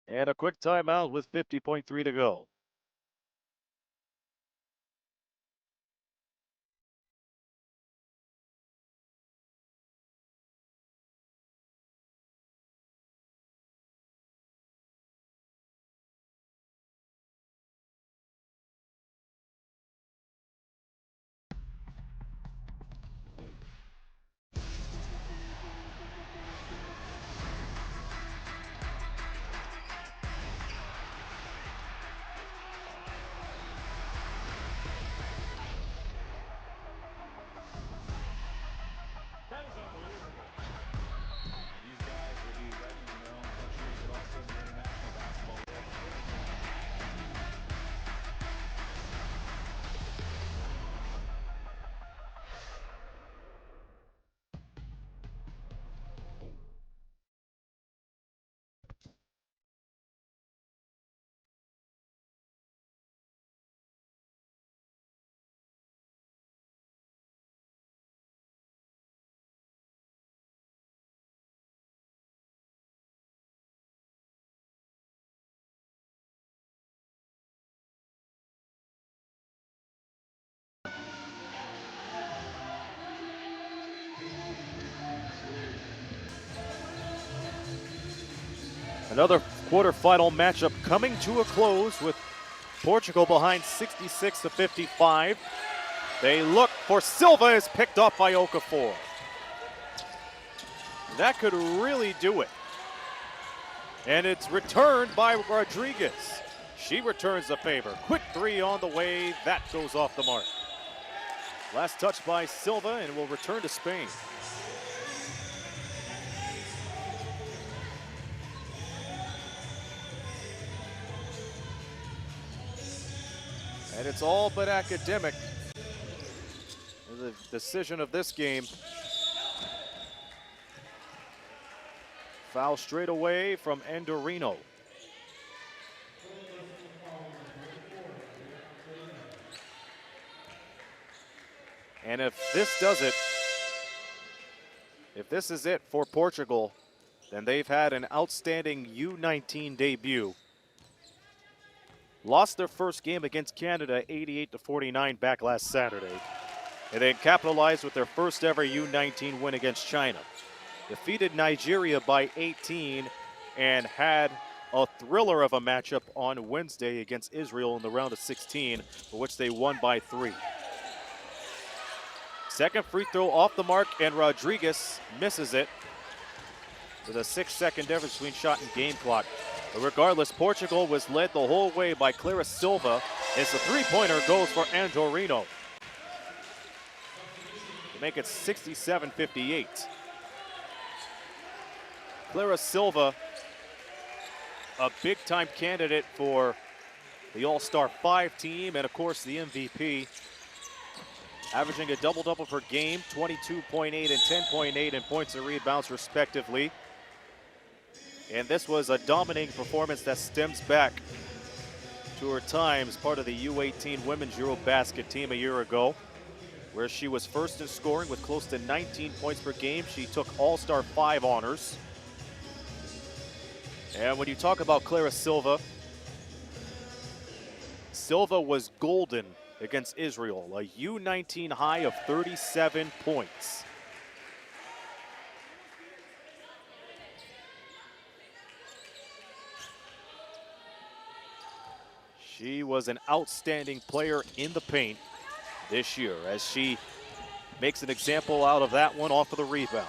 And a quick timeout with 50.3 to go. Another quarterfinal matchup coming to a close with Portugal behind 66-55. They look for Silva, is picked off by Okafor. That could really do it. And it's returned by Rodriguez. She returns the favor. Quick three on the way. That goes off the mark. Last touch by Silva, and will return to Spain. And it's all but academic. The decision of this game. Foul straight away from Andorino. And if this does it, if this is it for Portugal, then they've had an outstanding U19 debut. Lost their first game against Canada 88-49 back last Saturday. And then capitalized with their first ever U19 win against China. Defeated Nigeria by 18 and had a thriller of a matchup on Wednesday against Israel in the round of 16, for which they won by 3. Second free throw off the mark, and Rodriguez misses it with a 6-second difference between shot and game clock. But regardless, Portugal was led the whole way by Clara Silva as the three-pointer goes for Andorino to make it 67-58. Clara Silva, a big-time candidate for the All-Star 5 team and, of course, the MVP. Averaging a double-double per game, 22.8 and 10.8 in points and rebounds, respectively. And this was a dominating performance that stems back to her time as part of the U18 Women's Eurobasket team a year ago, where she was first in scoring with close to 19 points per game. She took All-Star 5 honors. And when you talk about Clara Silva, Silva was golden against Israel, a U19 high of 37 points. She was an outstanding player in the paint this year as she makes an example out of that one off of the rebound.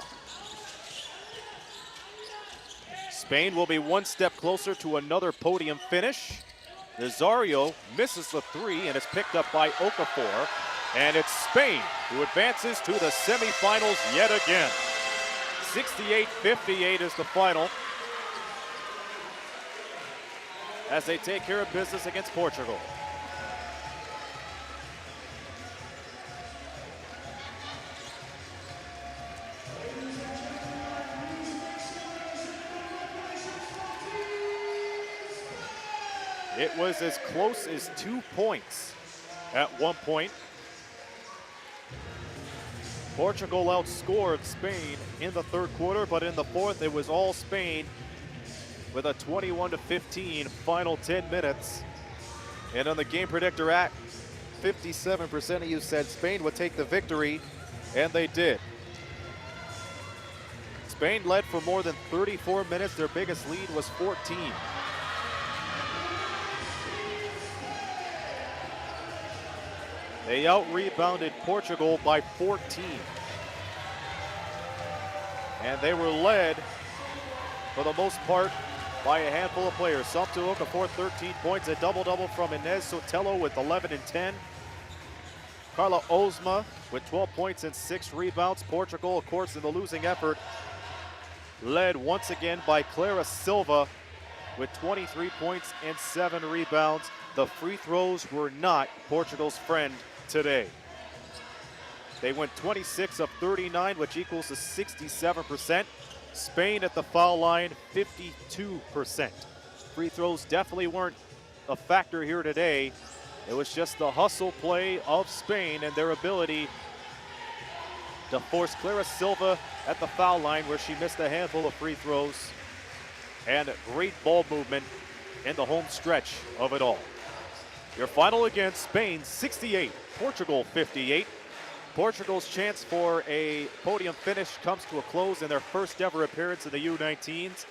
Spain will be one step closer to another podium finish. Nazario misses the three and is picked up by Okafor. And it's Spain who advances to the semifinals yet again. 68-58 is the final as they take care of business against Portugal. It was as close as 2 points at one point. Portugal outscored Spain in the third quarter, but in the fourth it was all Spain with a 21-15 final 10 minutes. And on the game predictor app, 57% of you said Spain would take the victory, and they did. Spain led for more than 34 minutes. Their biggest lead was 14. They out-rebounded Portugal by 14. And they were led, for the most part, by a handful of players. Somto Okafor, 13 points, a double-double from Inez Sotelo with 11 and 10. Carla Ozma with 12 points and 6 rebounds. Portugal, of course, in the losing effort, led once again by Clara Silva with 23 points and 7 rebounds. The free throws were not Portugal's friend today. They went 26 of 39, which equals to 67%. Spain at the foul line, 52%. Free throws definitely weren't a factor here today. It was just the hustle play of Spain and their ability to force Clara Silva at the foul line, where she missed a handful of free throws, and great ball movement in the home stretch of it all. Your final again, Spain 68, Portugal 58. Portugal's chance for a podium finish comes to a close in their first ever appearance in the U19s.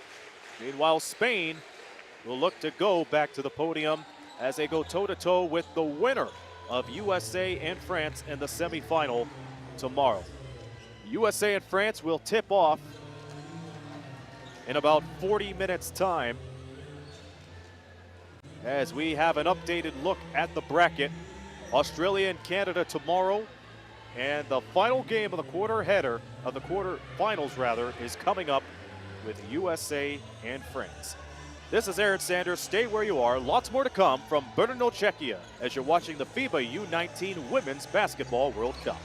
Meanwhile, Spain will look to go back to the podium as they go toe-to-toe with the winner of USA and France in the semifinal tomorrow. USA and France will tip off in about 40 minutes' time as we have an updated look at the bracket. Australia and Canada tomorrow, and the final game of the quarterfinals is coming up with USA and France. This is Aaron Sanders. Stay where you are. Lots more to come from Brno, Czechia as you're watching the FIBA U19 Women's Basketball World Cup.